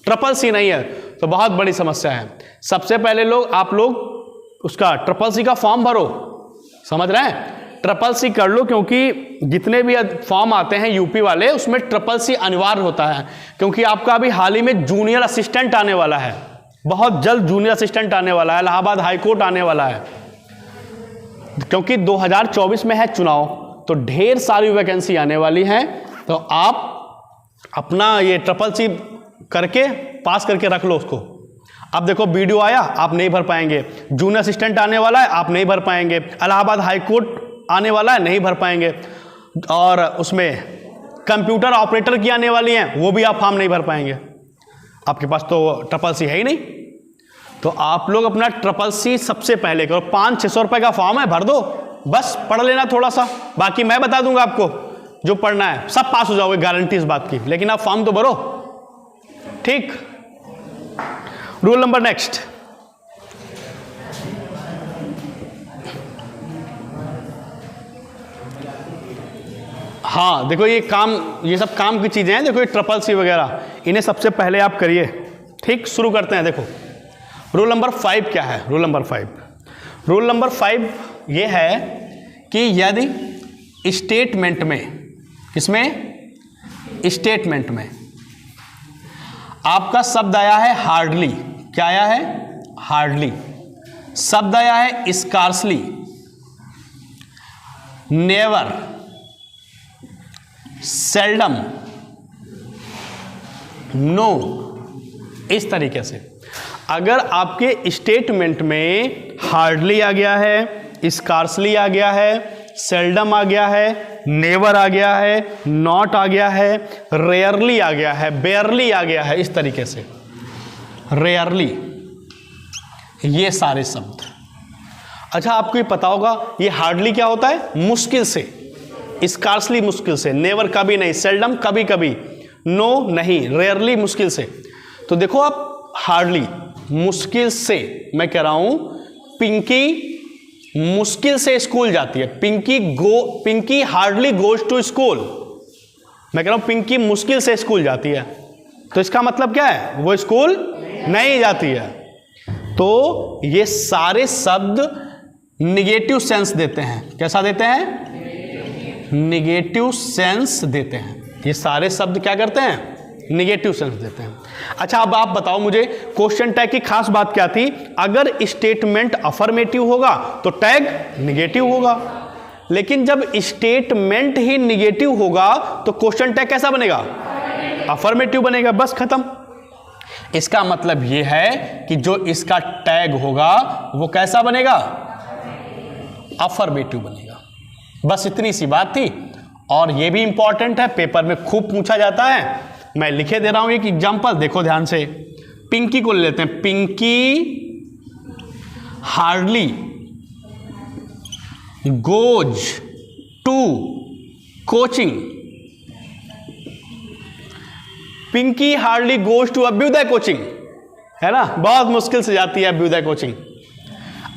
CCC नहीं है, तो बहुत बड़ी समस्या है। सबसे पहले आप लोग उसका CCC का फॉर्म भरो, समझ रहे हैं? CCC कर लो, क्योंकि जितने भी फॉर्म आते हैं यूपी वाले, उसमें CCC अनिवार्य होता है। क्योंकि आपका अभी हाल ही में जूनियर असिस्टेंट आने वाला है, बहुत जल्द जूनियर असिस्टेंट आने वाला है, इलाहाबाद हाईकोर्ट आने वाला है, क्योंकि 2024 में है चुनाव, तो ढेर सारी वैकेंसी आने वाली है। तो आप अपना ये CCC करके पास करके रख लो उसको। अब देखो, वीडियो आया, आप नहीं भर पाएंगे, जूनियर असिस्टेंट आने वाला है, आप नहीं भर पाएंगे, इलाहाबाद हाईकोर्ट आने वाला है, नहीं भर पाएंगे, और उसमें कंप्यूटर ऑपरेटर की आने वाली हैं, वो भी आप फॉर्म नहीं भर पाएंगे। आपके पास तो CCC है ही नहीं। तो आप लोग अपना CCC सबसे पहले करो। 500-600 रुपए का फॉर्म है, भर दो, बस पढ़ लेना थोड़ा सा, बाकी मैं बता दूंगा आपको जो पढ़ना है, सब पास हो जाओगे, गारंटी इस बात की। लेकिन आप फॉर्म तो भरो, ठीक? Rule number next. हाँ देखो, ये सब काम की चीजें हैं। देखो ये CCC वगैरह, इन्हें सबसे पहले आप करिए, ठीक? शुरू करते हैं। देखो रूल नंबर 5 क्या है? रूल नंबर 5 ये है कि यदि स्टेटमेंट में, किसमें? स्टेटमेंट में आपका शब्द आया है हार्डली। क्या आया है? हार्डली। शब्द आया है स्कार्सली, नेवर, सेल्डम, नो, इस तरीके से। अगर आपके स्टेटमेंट में हार्डली आ गया है, स्कार्सली आ गया है, सेल्डम आ गया है, नेवर आ गया है, नॉट आ गया है, रेयरली आ गया है, बेयरली आ गया है, इस तरीके से, रेयरली, ये सारे शब्द। अच्छा, आपको ये पता होगा ये हार्डली क्या होता है? मुश्किल से, स्कार्सली मुश्किल से, नेवर कभी नहीं, सेल्डम कभी कभी, नो नहीं, रेयरली मुश्किल से। तो देखो आप, हार्डली मुश्किल से, मैं कह रहा हूं पिंकी मुश्किल से स्कूल जाती है, Pinky hardly goes to school, मैं कह रहा हूं पिंकी मुश्किल से स्कूल जाती है, तो इसका मतलब क्या है? वो स्कूल नहीं जाती है। तो ये सारे शब्द निगेटिव सेंस देते हैं। कैसा देते हैं? निगेटिव सेंस देते हैं। ये सारे शब्द क्या करते हैं? निगेटिव सेंस देते हैं। अच्छा, अब आप बताओ मुझे, क्वेश्चन टैग की खास बात क्या थी? अगर स्टेटमेंट अफर्मेटिव होगा तो टैग निगेटिव होगा, लेकिन जब स्टेटमेंट ही निगेटिव होगा तो क्वेश्चन टैग कैसा बनेगा? अफर्मेटिव बनेगा, बस खत्म। इसका मतलब यह है कि जो इसका टैग होगा वो कैसा बनेगा? अफर्मेटिव बनेगा। बस इतनी सी बात थी। और यह भी इंपॉर्टेंट है, पेपर में खूब पूछा जाता है। मैं लिखे दे रहा हूं एक एग्जांपल, देखो ध्यान से। पिंकी को ले लेते हैं। Pinky hardly goes to coaching. Pinky hardly goes to Abhyuday coaching, है ना? बहुत मुश्किल से जाती है अभ्युदय कोचिंग।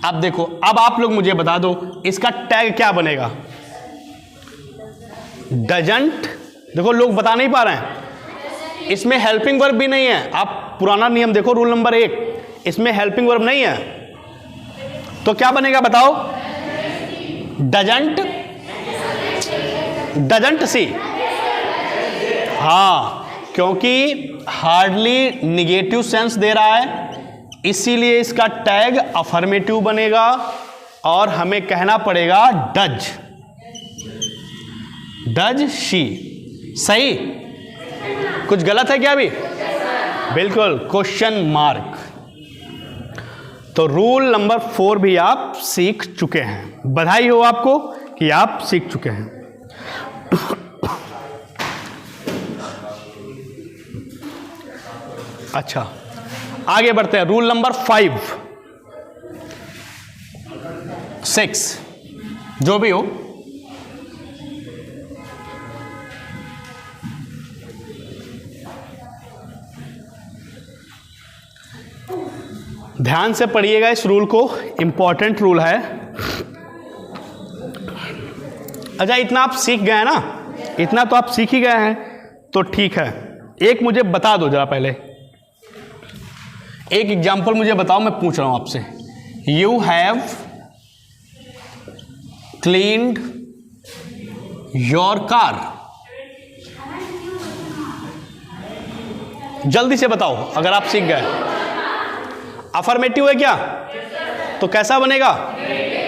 अब देखो, अब आप लोग मुझे बता दो इसका टैग क्या बनेगा? डजंट। देखो लोग बता नहीं पा रहे हैं, इसमें हेल्पिंग वर्ब भी नहीं है। आप पुराना नियम देखो, रूल नंबर 1, इसमें हेल्पिंग वर्ब नहीं है, तो क्या बनेगा बताओ? Doesn't, doesn't see. हाँ, क्योंकि हार्डली निगेटिव सेंस दे रहा है, इसीलिए इसका टैग अफर्मेटिव बनेगा और हमें कहना पड़ेगा डज, डज शी। सही? कुछ गलत है क्या अभी? बिल्कुल, क्वेश्चन मार्क। तो रूल नंबर 4 भी आप सीख चुके हैं। बधाई हो आपको कि आप सीख चुके हैं। अच्छा, आगे बढ़ते हैं। रूल नंबर 5, 6, जो भी हो, ध्यान से पढ़िएगा इस रूल को, इंपॉर्टेंट रूल है। अच्छा, इतना आप सीख गए हैं ना? इतना तो आप सीख ही गए हैं, तो ठीक है। एक मुझे बता दो जरा, पहले एक एग्जाम्पल मुझे बताओ, मैं पूछ रहा हूं आपसे। You have cleaned your car. जल्दी से बताओ अगर आप सीख गए। अफर्मेटिव है क्या? तो कैसा बनेगा?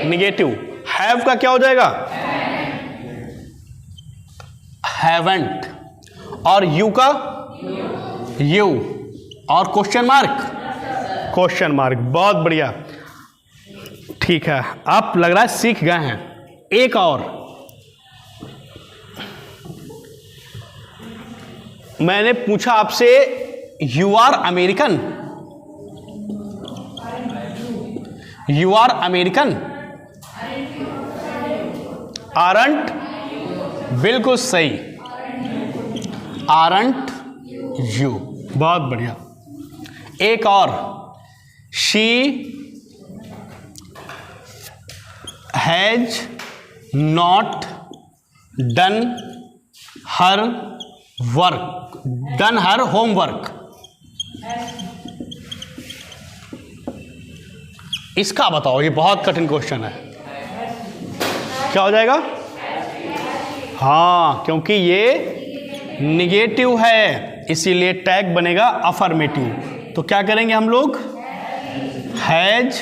निगेटिव। हैव का क्या हो जाएगा? हैवंट। और यू का? यू। और क्वेश्चन मार्क? Question mark. बहुत बढ़िया, ठीक है। आप लग रहा है सीख गए हैं। एक और, मैंने पूछा आपसे, you are American. You are American, aren't. बिल्कुल सही, आरंट यू। बहुत बढ़िया। एक और, she has not done her work, done her homework. इसका बताओ, ये बहुत कठिन क्वेश्चन है। क्या हो जाएगा? हाँ, क्योंकि ये निगेटिव है, इसीलिए टैग बनेगा अफर्मेटिव। तो क्या करेंगे हम लोग? हैज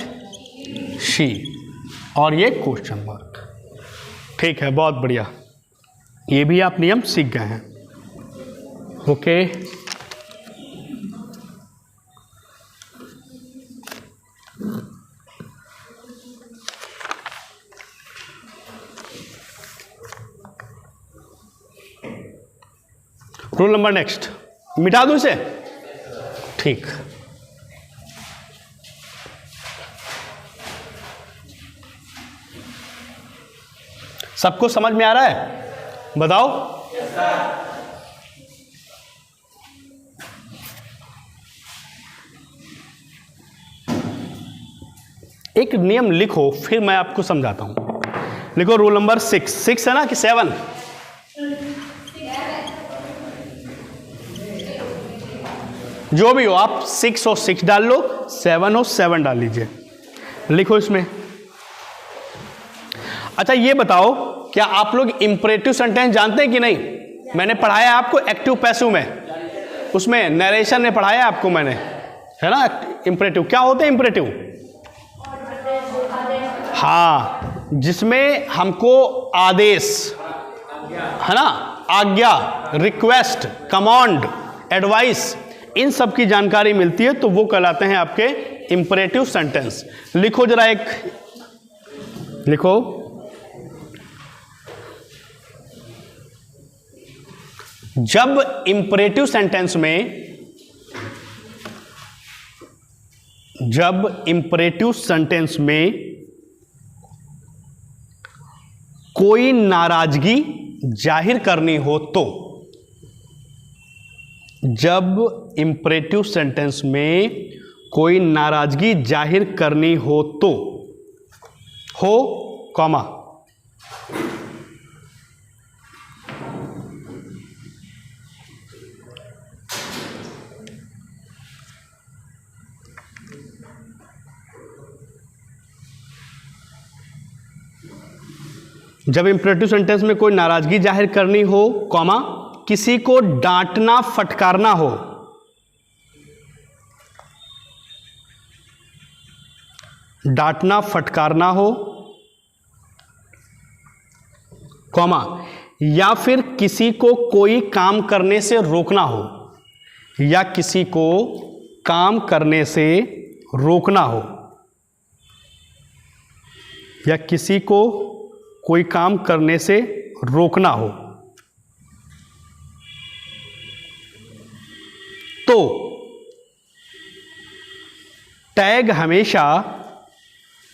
शी और ये क्वेश्चन मार्क। ठीक है, बहुत बढ़िया। ये भी आप नियम सीख गए हैं। ओके, रोल नंबर नेक्स्ट, मिटा दूं इसे? ठीक, सबको समझ में आ रहा है? बताओ। एक नियम लिखो, फिर मैं आपको समझाता हूं। लिखो रूल नंबर 6। 6 है ना कि 7? जो भी हो, आप 6 और 6 डाल लो, 7 और 7 डाल लीजिए। लिखो इसमें। अच्छा ये बताओ, क्या आप लोग इंपरेटिव सेंटेंस जानते हैं कि नहीं? मैंने पढ़ाया आपको एक्टिव पैसिव में, उसमें नरेशन में पढ़ाया आपको मैंने, है ना? इंपरेटिव क्या होते हैं? इंपरेटिव, हाँ, जिसमें हमको आदेश, है ना, आज्ञा, रिक्वेस्ट, कमांड, एडवाइस, इन सब की जानकारी मिलती है, तो वो कहलाते हैं आपके इंपरेटिव सेंटेंस। लिखो जरा एक, लिखो, जब इंपरेटिव सेंटेंस में, जब इंपरेटिव सेंटेंस में कोई नाराजगी जाहिर करनी हो तो, जब इंपरेटिव सेंटेंस में कोई नाराजगी जाहिर करनी हो तो, हो, कॉमा, जब इंपरेटिव सेंटेंस में कोई नाराजगी जाहिर करनी हो, कॉमा, किसी को डांटना फटकारना हो, डांटना फटकारना हो, कॉमा, या फिर किसी को कोई काम करने से रोकना हो, या किसी को काम करने से रोकना हो, या किसी को कोई काम करने से रोकना हो, तो टैग हमेशा,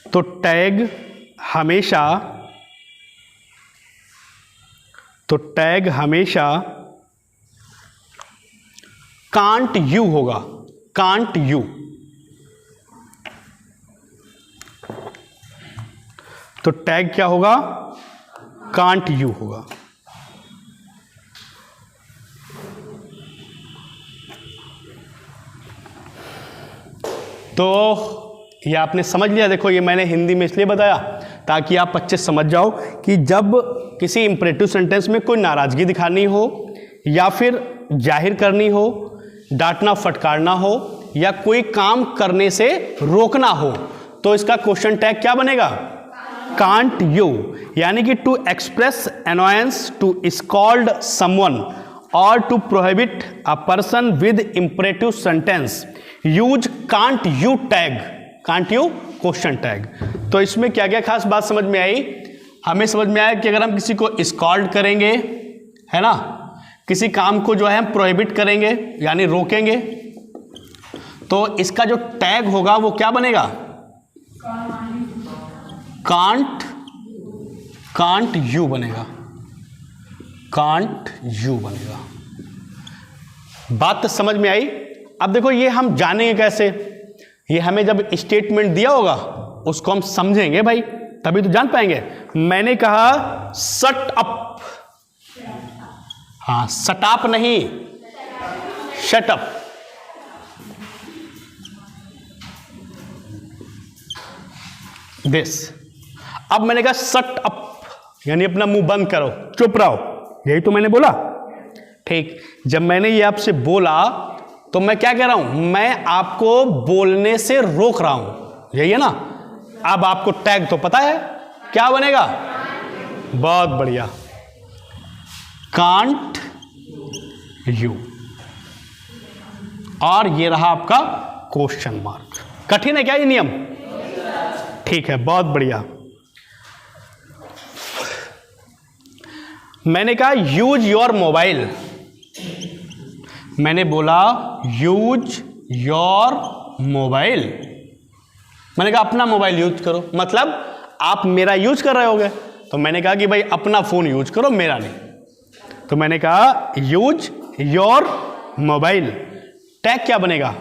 तो टैग हमेशा, तो टैग हमेशा कांट यू होगा, कांट यू। तो टैग क्या होगा? कांट यू होगा। तो ये आपने समझ लिया। देखो ये मैंने हिंदी में इसलिए बताया ताकि आप अच्छे समझ जाओ कि जब किसी इंपरेटिव सेंटेंस में कोई नाराजगी दिखानी हो, या फिर जाहिर करनी हो, डांटना फटकारना हो, या कोई काम करने से रोकना हो, तो इसका क्वेश्चन टैग क्या बनेगा? Can't you. यानी कि to express annoyance, to scold someone और to prohibit a person with imperative sentence use can't you tag, can't you question tag. तो इसमें क्या क्या खास बात समझ में आई? हमें समझ में आया कि अगर हम किसी को स्कॉल्ड करेंगे, है ना, किसी काम को जो है हम प्रोहिबिट करेंगे यानी रोकेंगे, तो इसका जो टैग होगा वो क्या बनेगा? कांट, कांट यू बनेगा, कांट यू बनेगा। बात तो समझ में आई। अब देखो ये हम जानेंगे कैसे? ये हमें जब स्टेटमेंट दिया होगा उसको हम समझेंगे भाई, तभी तो जान पाएंगे। मैंने कहा शट अप, हाँ शट अप नहीं, शट अप। दिस, अब मैंने कहा शट अप यानी अपना मुंह बंद करो, चुप रहो, यही तो मैंने बोला। ठीक, जब मैंने ये आपसे बोला तो मैं क्या कह रहा हूं? मैं आपको बोलने से रोक रहा हूं, यही है ना। अब आपको टैग तो पता है क्या बनेगा? बहुत बढ़िया। कांट यू, और ये रहा आपका क्वेश्चन मार्क। कठिन है क्या ये नियम? ठीक है, बहुत बढ़िया। मैंने कहा यूज योर मोबाइल, मैंने बोला यूज योर मोबाइल, मैंने कहा अपना मोबाइल यूज करो, मतलब आप मेरा यूज कर रहे होगे, तो मैंने कहा कि भाई अपना फोन यूज करो, मेरा नहीं। तो मैंने कहा यूज योर मोबाइल, टैग क्या बनेगा?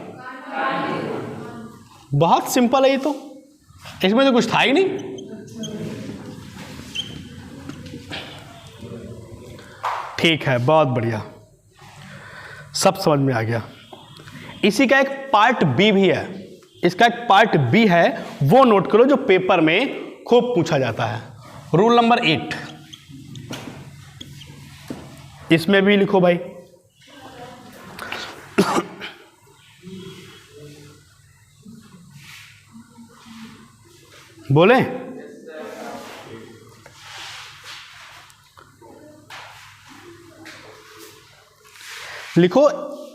बहुत सिंपल है ये तो, इसमें तो कुछ था ही नहीं। ठीक है, बहुत बढ़िया, सब समझ में आ गया। इसी का एक पार्ट बी भी है, इसका एक पार्ट बी है, वो नोट करो जो पेपर में खूब पूछा जाता है। रूल नंबर 8, इसमें भी लिखो भाई। बोले? लिखो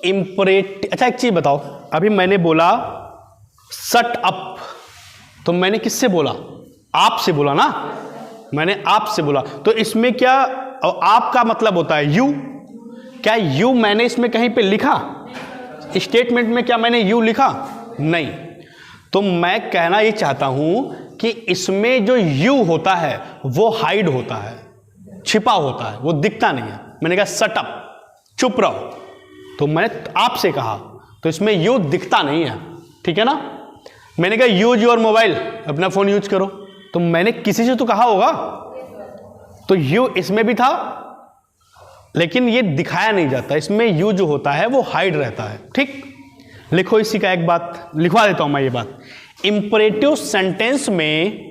इम्परेटिव। अच्छा एक चीज बताओ, अभी मैंने बोला शट अप, तो मैंने किससे बोला? आपसे बोला ना, मैंने आपसे बोला। तो इसमें क्या आपका मतलब होता है यू? क्या यू मैंने इसमें कहीं पे लिखा? स्टेटमेंट में क्या मैंने यू लिखा? नहीं। तो मैं कहना ये चाहता हूं कि इसमें जो यू होता है वो हाइड होता है, छिपा होता है, वो दिखता नहीं है। मैंने कहा शट अप, चुप रहो, तो मैंने आपसे कहा, तो इसमें यू दिखता नहीं है, ठीक है ना। मैंने कहा यूज योर मोबाइल, अपना फोन यूज करो, तो मैंने किसी से तो कहा होगा, तो यू इसमें भी था, लेकिन ये दिखाया नहीं जाता, इसमें यू जो होता है वो हाइड रहता है। ठीक, लिखो इसी का एक बात लिखवा देता हूं मैं, ये बात इंपरेटिव सेंटेंस में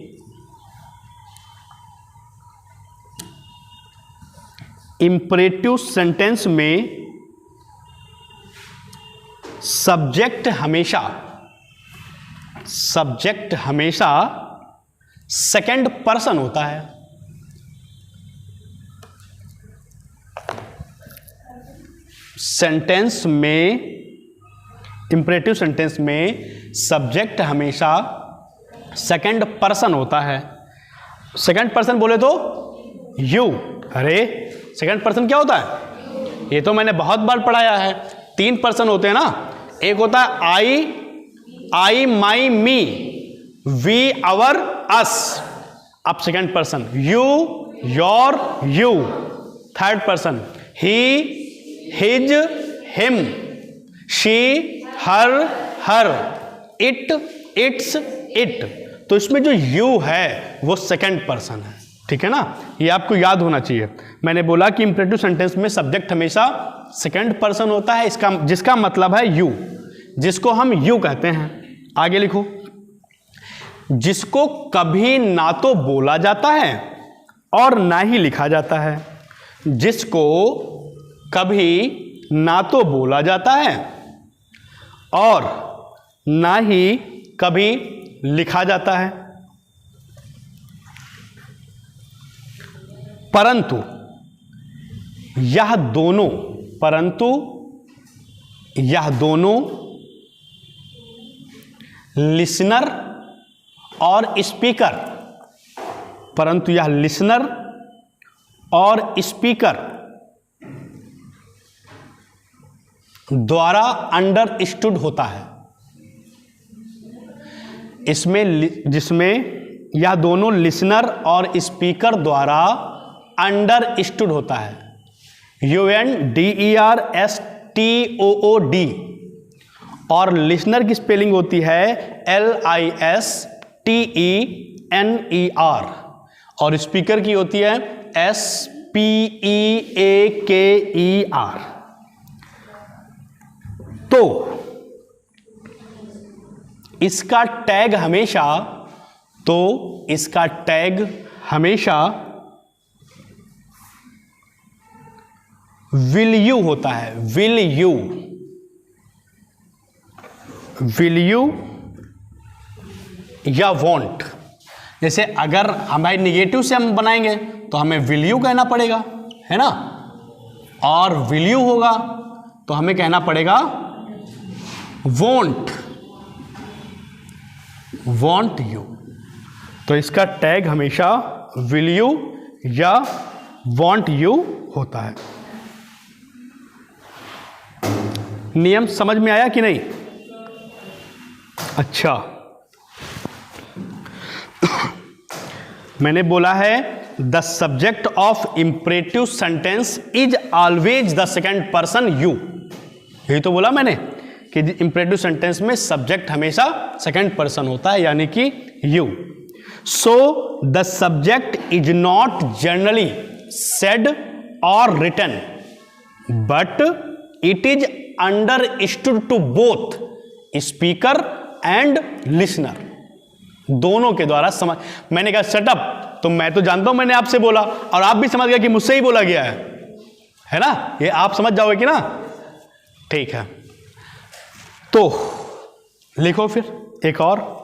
सब्जेक्ट हमेशा सेकंड पर्सन होता है। सेंटेंस में, इंपरेटिव सेंटेंस में सब्जेक्ट हमेशा सेकंड पर्सन होता है। सेकंड पर्सन बोले तो यू। अरे सेकंड पर्सन क्या होता है? ये तो मैंने बहुत बार पढ़ाया है। 3 पर्सन होते हैं ना, एक होता है आई माई मी, वी आवर अस। अब second person you your you. Third person he his him, she her her, it it's it. तो इसमें जो यू है वो सेकंड पर्सन है, ठीक है ना, ये आपको याद होना चाहिए। मैंने बोला कि इंपरेटिव सेंटेंस में सब्जेक्ट हमेशा सेकंड पर्सन होता है, इसका जिसका मतलब है यू, जिसको हम यू कहते हैं। आगे लिखो, जिसको कभी ना तो बोला जाता है और ना ही लिखा जाता है। जिसको कभी ना तो बोला जाता है और ना ही कभी लिखा जाता है, परंतु यह दोनों लिसनर और स्पीकर, परंतु यह लिसनर और स्पीकर द्वारा अंडरस्टूड होता है। जिसमें यह दोनों लिसनर और स्पीकर द्वारा अंडरस्टूड होता है। UNDERSTOOD, और लिसनर की स्पेलिंग होती है LISTENER, और स्पीकर की होती है SPEAKER। तो इसका टैग हमेशा विल यू होता है। विल यू या वॉन्ट। जैसे अगर हमारे निगेटिव से हम बनाएंगे तो हमें विल यू कहना पड़ेगा, है ना। और विल यू होगा तो हमें कहना पड़ेगा वॉन्ट, वॉन्ट यू। तो इसका टैग हमेशा विल यू या वॉन्ट यू होता है। नियम समझ में आया कि नहीं? अच्छा, मैंने बोला है the subject of imperative sentence is always the second person you. यही तो बोला मैंने कि इंपरेटिव सेंटेंस में सब्जेक्ट हमेशा सेकेंड पर्सन होता है, यानी कि you. So the subject is not generally said और written but it is understood to both speaker and listener, दोनों के द्वारा समझ। मैंने कहा शटअप, तो मैं तो जानता हूं मैंने आपसे बोला और आप भी समझ गए कि मुझसे ही बोला गया है ना? ये आप समझ जाओगे कि ना? ठीक है, तो लिखो फिर एक और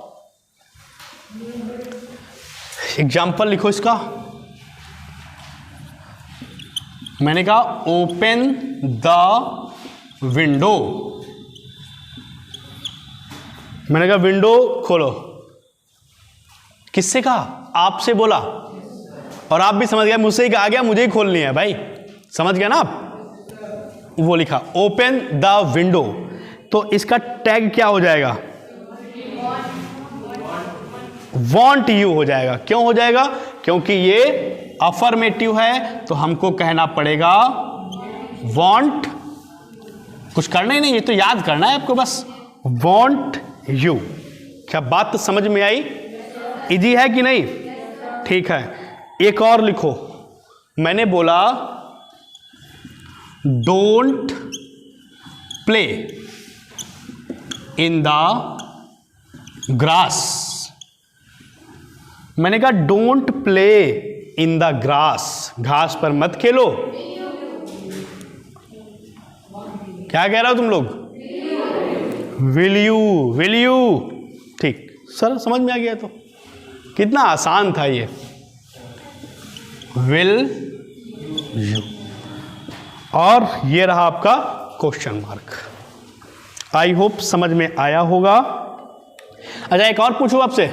एग्जाम्पल लिखो इसका। मैंने कहा ओपन द विंडो, मैंने कहा विंडो खोलो। किससे कहा? आपसे बोला और आप भी समझ गए मुझसे ही कहा गया, मुझे ही खोलनी है भाई, समझ गए ना आप? वो लिखा ओपन द विंडो, तो इसका टैग क्या हो जाएगा? वॉन्ट यू हो जाएगा। क्यों हो जाएगा? क्योंकि ये अफर्मेटिव है तो हमको कहना पड़ेगा वॉन्ट। कुछ करना ही नहीं, ये तो याद करना है आपको बस, वॉन्ट यू। क्या बात समझ में आई? इजी है कि नहीं? ठीक है, एक और लिखो। मैंने बोला don't play in the grass. मैंने कहा don't play in the grass, घास पर मत खेलो। क्या कह रहे हो तुम लोग? Will you, will you. ठीक सर, समझ में आ गया। तो कितना आसान था ये, विल यू। और ये रहा आपका क्वेश्चन मार्क। आई होप समझ में आया होगा। अच्छा, एक और पूछूं आपसे,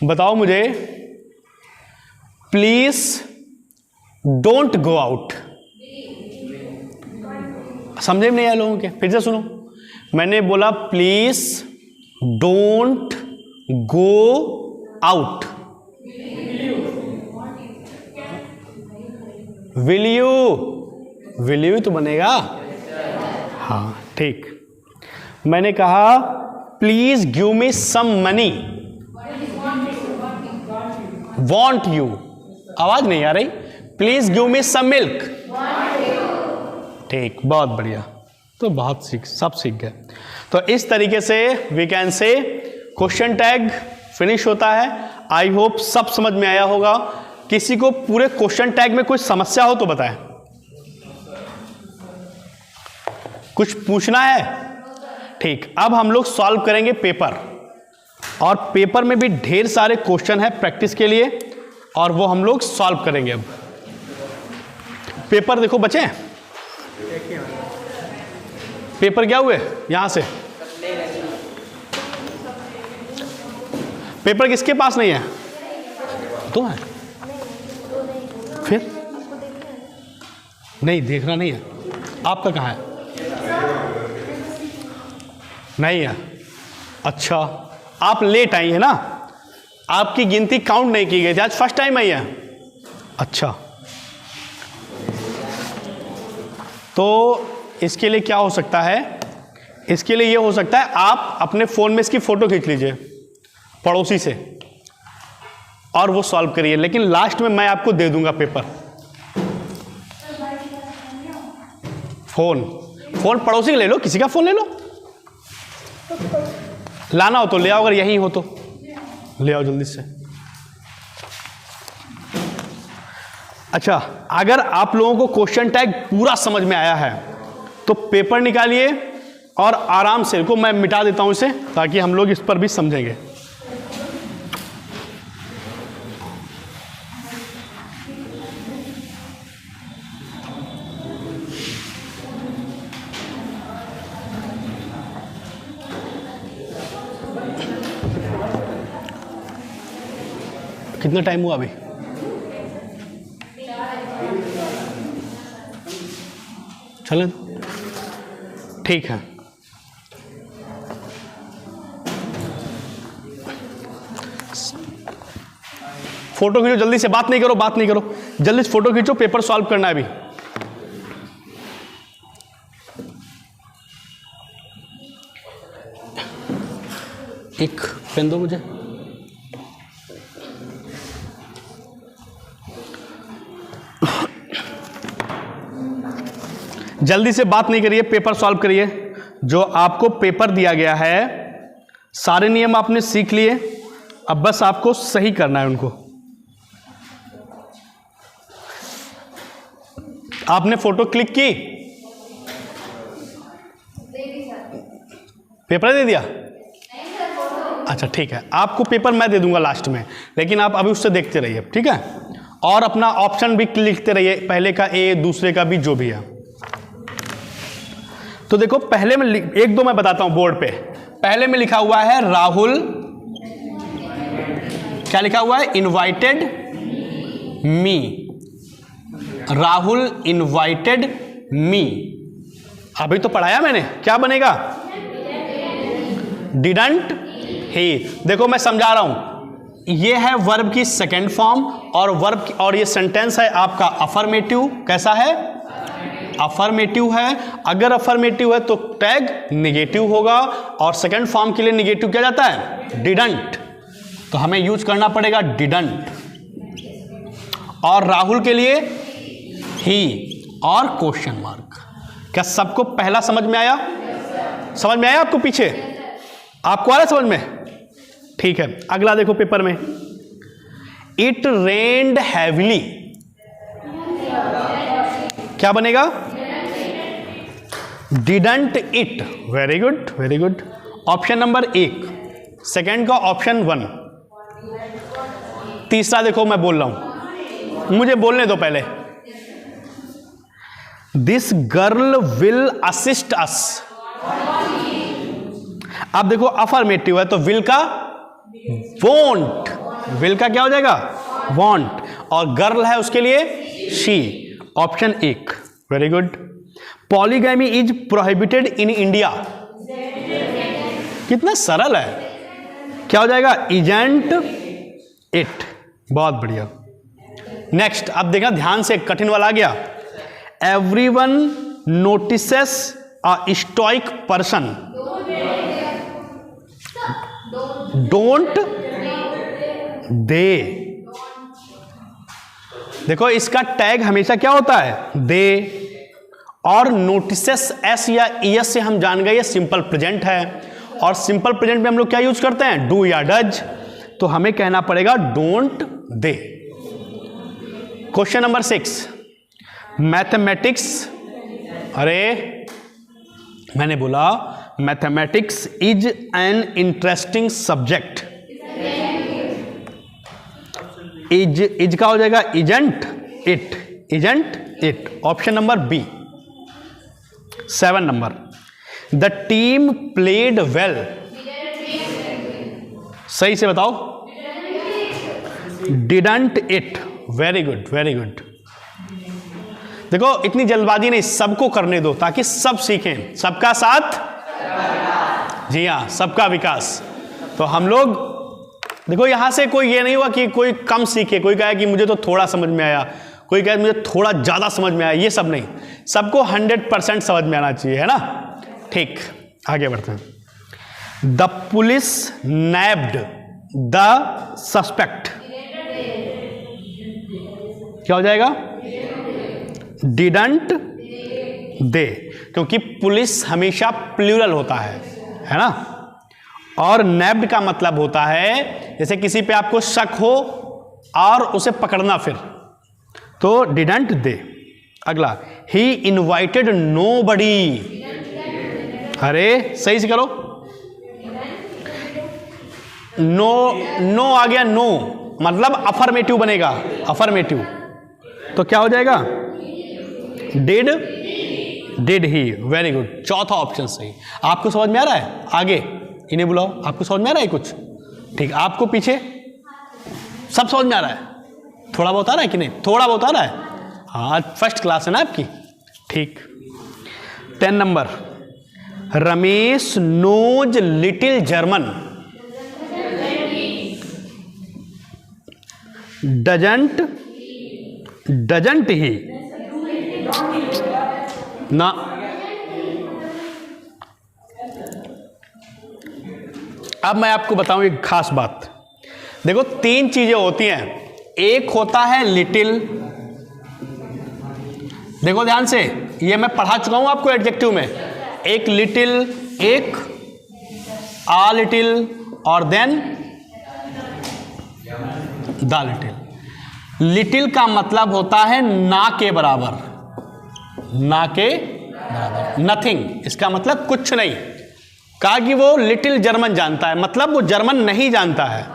बताओ मुझे, प्लीज डोंट गो आउट। समझे नहीं आया लोगों के? फिर से सुनो। मैंने बोला please don't go out. Will you, will you तो बनेगा। हाँ ठीक। मैंने कहा please give me some money. Won't you, आवाज नहीं आ रही। Please give me some milk. ठीक, बहुत बढ़िया। तो बहुत सब सीख गए। तो इस तरीके से we can say question tag finish होता है। आई होप सब समझ में आया होगा। किसी को पूरे क्वेश्चन टैग में कोई समस्या हो तो बताएं। कुछ पूछना है? ठीक, अब हम लोग सॉल्व करेंगे पेपर, और पेपर में भी ढेर सारे क्वेश्चन है प्रैक्टिस के लिए, और वो हम लोग सॉल्व करेंगे। अब पेपर देखो बच्चे, पेपर क्या हुए यहां से? पेपर किसके पास नहीं है? तो है, फिर नहीं देखना नहीं है। आपका कहाँ है? नहीं है। अच्छा, आप लेट आई है ना, आपकी गिनती काउंट नहीं की गई थी, आज फर्स्ट टाइम आई है। अच्छा, तो इसके लिए क्या हो सकता है? इसके लिए ये हो सकता है आप अपने फ़ोन में इसकी फ़ोटो खींच लीजिए पड़ोसी से और वो सॉल्व करिए, लेकिन लास्ट में मैं आपको दे दूंगा पेपर। फ़ोन पड़ोसी ले लो, किसी का फ़ोन ले लो, लाना हो तो ले आओ, अगर यहीं हो तो ले आओ जल्दी से। अच्छा, अगर आप लोगों को क्वेश्चन टैग पूरा समझ में आया है तो पेपर निकालिए और आराम से, को मैं मिटा देता हूं इसे ताकि हम लोग इस पर भी समझेंगे। कितना टाइम हुआ अभी? चलें, ठीक है। फोटो खींचो, जल्दी से, बात नहीं करो, बात नहीं करो, जल्दी से फोटो खींचो, पेपर सॉल्व करना है अभी। एक पेन दो मुझे। जल्दी से बात नहीं करिए, पेपर सॉल्व करिए। जो आपको पेपर दिया गया है, सारे नियम आपने सीख लिए, अब बस आपको सही करना है उनको। आपने फोटो क्लिक की, पेपर दे दिया? अच्छा ठीक है, आपको पेपर मैं दे दूंगा लास्ट में, लेकिन आप अभी उससे देखते रहिए, ठीक है? और अपना ऑप्शन भी लिखते रहिए, पहले का ए, दूसरे का भी, जो भी है। तो देखो, पहले में एक दो मैं बताता हूं बोर्ड पे। पहले में लिखा हुआ है राहुल, क्या लिखा हुआ है? Invited me. Rahul invited me, अभी तो पढ़ाया मैंने, क्या बनेगा? Didn't he. देखो मैं समझा रहा हूं, ये है वर्ब की सेकेंड फॉर्म, और वर्ब और ये सेंटेंस है आपका अफर्मेटिव। कैसा है? अफर्मेटिव है। अगर अफर्मेटिव है तो टैग निगेटिव होगा, और सेकेंड फॉर्म के लिए निगेटिव क्या जाता है? डिडंट। तो हमें यूज करना पड़ेगा डिडंट। और राहुल के लिए ही और क्वेश्चन मार्क। क्या सबको पहला समझ में आया? समझ में आया आपको? पीछे आपको आ रहा है समझ में? ठीक है, अगला देखो पेपर में। इट रेन्ड हैविली, क्या बनेगा? Didn't it. Very good, very good. Option number 1, second का ऑप्शन 1। तीसरा देखो, मैं बोल रहा हूं, मुझे बोलने दो पहले। दिस गर्ल विल असिस्ट अस। अब देखो अफर्मेटिव है तो विल का वोंट, विल का क्या हो जाएगा? वॉन्ट। और गर्ल है उसके लिए she. Option 1, very good. Polygamy is prohibited in India, कितना सरल है, क्या हो जाएगा? Isn't it. बहुत बढ़िया। नेक्स्ट, अब देखा ध्यान से, कठिन वाला आ गया। Everyone notices a stoic person, don't they. देखो इसका टैग हमेशा क्या होता है? दे। और नोटिसेस एस या ईएस से हम जान गए ये सिंपल प्रेजेंट है, और सिंपल प्रेजेंट में हम लोग क्या यूज करते हैं? डू या डज। तो हमें कहना पड़ेगा don't they. Question number 6, mathematics. अरे मैंने बोला mathematics is an interesting subject. Is का हो जाएगा isn't it, isn't it. Option number B. 7 number, the team played well. सही से बताओ। Didn't it. Very good, very good. देखो इतनी जल्दबाजी नहीं, सबको करने दो ताकि सब सीखें। सबका साथ, जी हाँ, सबका विकास। तो हम लोग देखो यहां से कोई ये नहीं हुआ कि कोई कम सीखे, कोई कहे कि मुझे तो थोड़ा समझ में आया, कोई कहे मुझे थोड़ा ज्यादा समझ में आया, ये सब नहीं, सबको 100% समझ में आना चाहिए, है ना? ठीक, आगे बढ़ते हैं। द पुलिस नैब्ड द सस्पेक्ट, क्या हो जाएगा? डिडंट दे, क्योंकि पुलिस हमेशा प्लूरल होता है ना? और नैब्ड का मतलब होता है जैसे किसी पे आपको शक हो और उसे पकड़ना, फिर तो डिडंट दे। अगला, ही इनवाइटेड नोबडी। अरे सही से करो। नो, नो आ गया, नो मतलब अफर्मेटिव बनेगा, अफर्मेटिव। तो क्या हो जाएगा? Did, did he. Very good, चौथा ऑप्शन सही। आपको समझ में आ रहा है? आगे इन्हें बुलाओ, आपको समझ में आ रहा है कुछ? ठीक, आपको पीछे सब समझ में आ रहा है? थोड़ा बहुत आ रहा है कि नहीं? थोड़ा बहुत आ रहा है? हाँ, फर्स्ट क्लास है ना आपकी। ठीक। 10 number, Ramesh knows little German, doesn't he ना। अब मैं आपको बताऊं एक खास बात। देखो, 3 चीजें होती हैं। एक होता है लिटिल, देखो ध्यान से, ये मैं पढ़ा चुका हूं आपको एडजेक्टिव में। एक लिटिल, एक आ लिटिल, और देन द लिटिल। लिटिल का मतलब होता है ना के बराबर, ना के बराबर, नथिंग। इसका मतलब कुछ नहीं। कहा कि वो लिटिल जर्मन जानता है, मतलब वो जर्मन नहीं जानता है।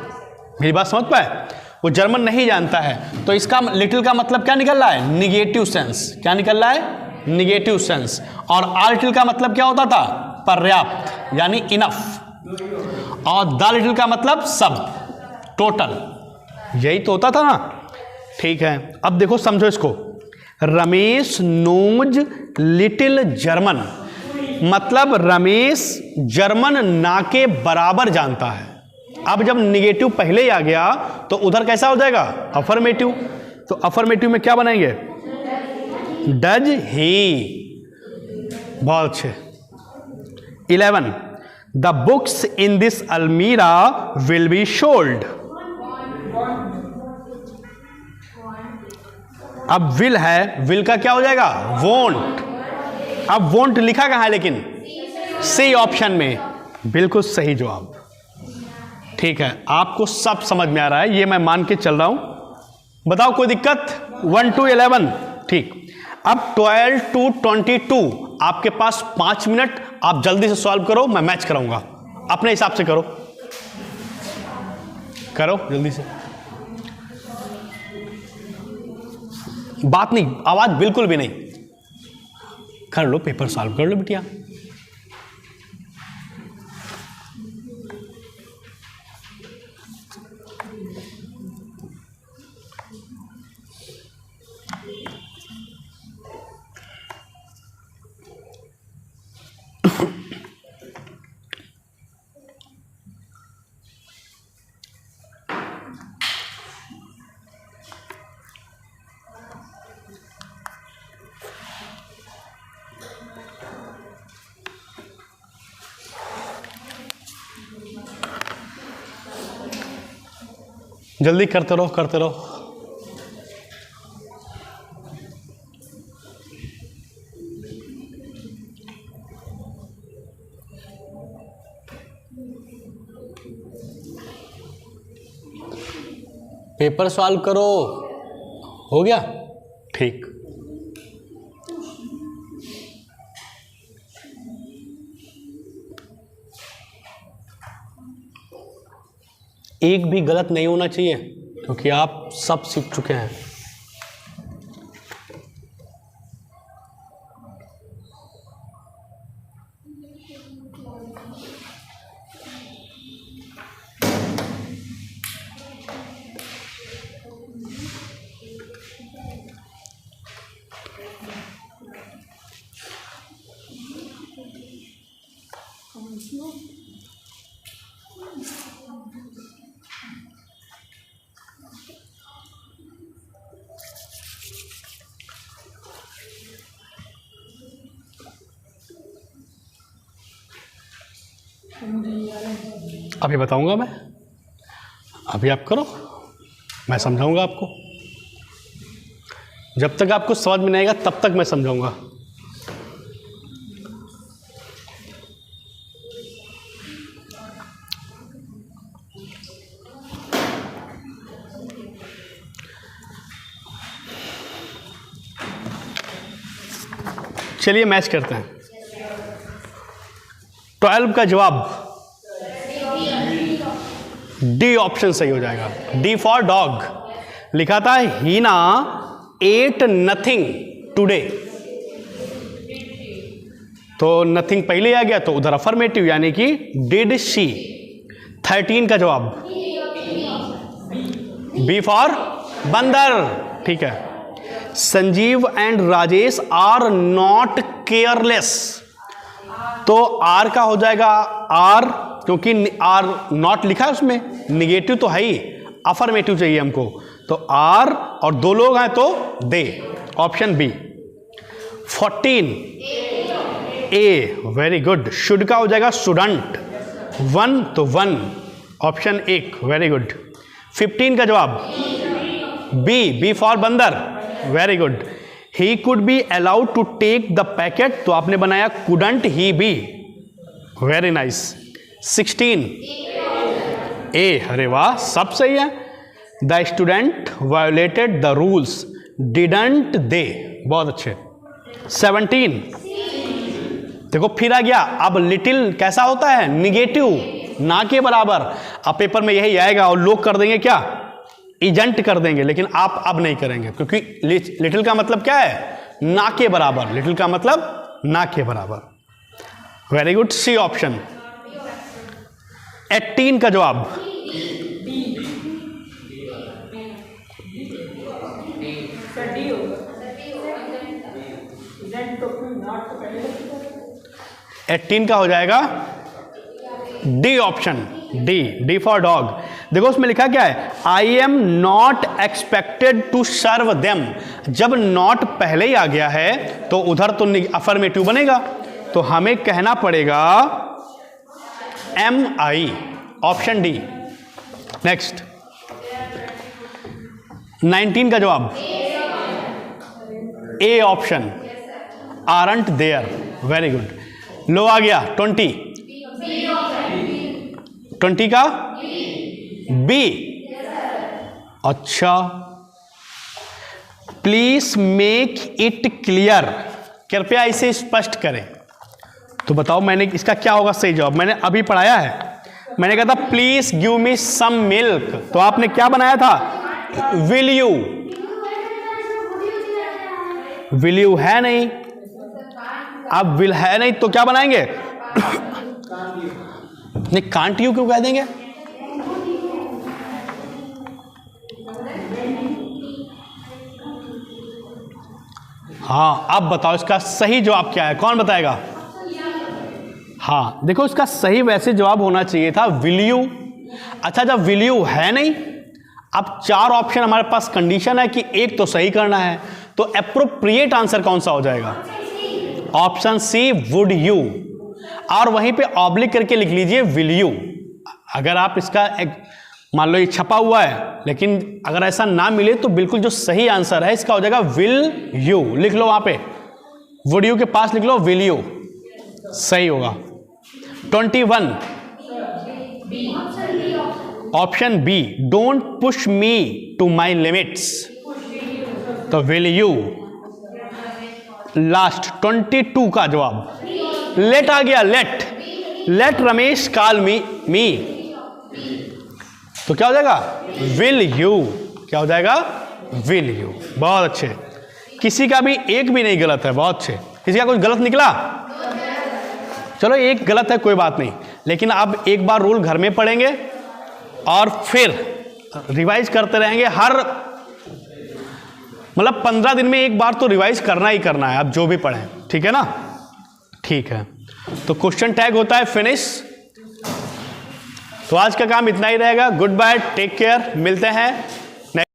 मेरी बात समझ पाए? वो जर्मन नहीं जानता है। तो इसका लिटिल का मतलब क्या निकल रहा है? Negative sense. क्या निकल रहा है? Negative sense. और आ लिटिल का मतलब क्या होता था? पर्याप्त, यानी इनफ। और द लिटिल का मतलब सब, टोटल। यही तो होता था ना। ठीक है, अब देखो, समझो इसको। रमेश नोज लिटिल जर्मन, मतलब रमेश जर्मन ना के बराबर जानता है। अब जब निगेटिव पहले ही आ गया तो उधर कैसा हो जाएगा? अफर्मेटिव। तो अफर्मेटिव में क्या बनाएंगे? Does he. बहुत अच्छे। 11, द बुक्स इन दिस अलमीरा विल बी सोल्ड। अब विल है, विल का क्या हो जाएगा? वोंट। अब वोंट लिखा कहां है लेकिन? सी ऑप्शन में। बिल्कुल सही जवाब। ठीक है, आपको सब समझ में आ रहा है, ये मैं मान के चल रहा हूं। बताओ कोई दिक्कत? 1 to 11। ठीक। अब 12 to 22 आपके पास 5 मिनट, आप जल्दी से सॉल्व करो, मैं मैच कराऊंगा। अपने हिसाब से करो, करो जल्दी से। बात नहीं, आवाज बिल्कुल भी नहीं। कर लो, पेपर सॉल्व कर लो बिटिया। जल्दी करते रहो, करते रहो। पेपर सॉल्व करो। हो गया? ठीक। एक भी गलत नहीं होना चाहिए, क्योंकि आप सब सीख चुके हैं। अभी बताऊंगा मैं, अभी आप करो, मैं समझाऊंगा आपको। जब तक आपको समझ में नहीं आएगा तब तक मैं समझाऊंगा। चलिए मैच करते हैं। 12 का जवाब डी ऑप्शन सही हो जाएगा। D for dog. लिखा था हीना एट नथिंग टुडे, तो नथिंग पहले आ गया तो उधर अफर्मेटिव, यानी कि डिड शी। 13 का जवाब बी फॉर बंदर, ठीक है। Sanjeev and Rajesh are not careless, तो आर का हो जाएगा आर, क्योंकि आर नॉट लिखा है उसमें, निगेटिव तो है ही, अफर्मेटिव चाहिए हमको, तो आर और दो लोग हैं तो they, option B. 14 A, very good. Should का हो जाएगा शुडंट, वन तो वन, ऑप्शन एक, वेरी गुड। 15 का जवाब बी, बी फॉर बंदर, very good. He could be allowed to take the packet, तो आपने बनाया couldn't he be, very nice. 16 A, अरे वाह, सब सही है। The student violated the rules, didn't they, बहुत अच्छे। 17 देखो फिर आ गया, अब लिटिल कैसा होता है, निगेटिव, ना के बराबर। अब पेपर में यही आएगा और लोग कर देंगे क्या, इजेंट कर देंगे, लेकिन आप अब नहीं करेंगे, क्योंकि लिटिल का मतलब क्या है, ना के बराबर, लिटिल का मतलब ना के बराबर, वेरी गुड, सी ऑप्शन। 18 का जवाब 18 का हो जाएगा D option, D, D for dog. देखो उसमें लिखा क्या है, I am not expected to serve them. जब नॉट पहले ही आ गया है तो उधर तो अफर्मेटिव बनेगा, तो हमें कहना पड़ेगा am I, option D. Next 19 का जवाब A option, aren't there, very good. लो आ गया 20 का बी, अच्छा। प्लीज मेक इट क्लियर, कृपया इसे स्पष्ट करें। तो बताओ मैंने इसका क्या होगा सही जवाब, मैंने अभी पढ़ाया है, मैंने कहा था please give me some milk, तो आपने क्या बनाया था, विल यू। विल यू है नहीं, अब विल है नहीं तो क्या बनाएंगे नहीं, कांट यू क्यों कह देंगे, हाँ। अब बताओ इसका सही जवाब क्या है, कौन बताएगा। हाँ देखो इसका सही वैसे जवाब होना चाहिए था विल यू। अच्छा जब विल यू है नहीं, अब 4 ऑप्शन हमारे पास कंडीशन है कि एक तो सही करना है, तो एप्रोप्रिएट आंसर कौन सा हो जाएगा, ऑप्शन सी वुड यू, और वहीं पे ऑब्लिक करके लिख लीजिए विल यू। अगर आप इसका मान लो ये छपा हुआ है, लेकिन अगर ऐसा ना मिले तो बिल्कुल जो सही आंसर है इसका हो जाएगा विल यू, लिख लो वहां पे, वुड यू के पास लिख लो विल यू, सही होगा। 21 option B, don't push me to my limits, तो विल यू। लास्ट 22 का जवाब लेट आ गया, let, let Ramesh call me, तो क्या हो जाएगा विल यू, क्या हो जाएगा विल यू, बहुत अच्छे। किसी का भी एक भी नहीं गलत है, बहुत अच्छे। किसी का कुछ गलत निकला, चलो एक गलत है कोई बात नहीं, लेकिन अब एक बार रूल घर में पढ़ेंगे और फिर रिवाइज करते रहेंगे, हर मतलब 15 दिन में एक बार तो रिवाइज करना ही करना है, आप जो भी पढ़ें, ठीक है ना, ठीक है। तो क्वेश्चन टैग होता है फिनिश। तो आज का काम इतना ही रहेगा, गुड बाय, टेक केयर, मिलते हैं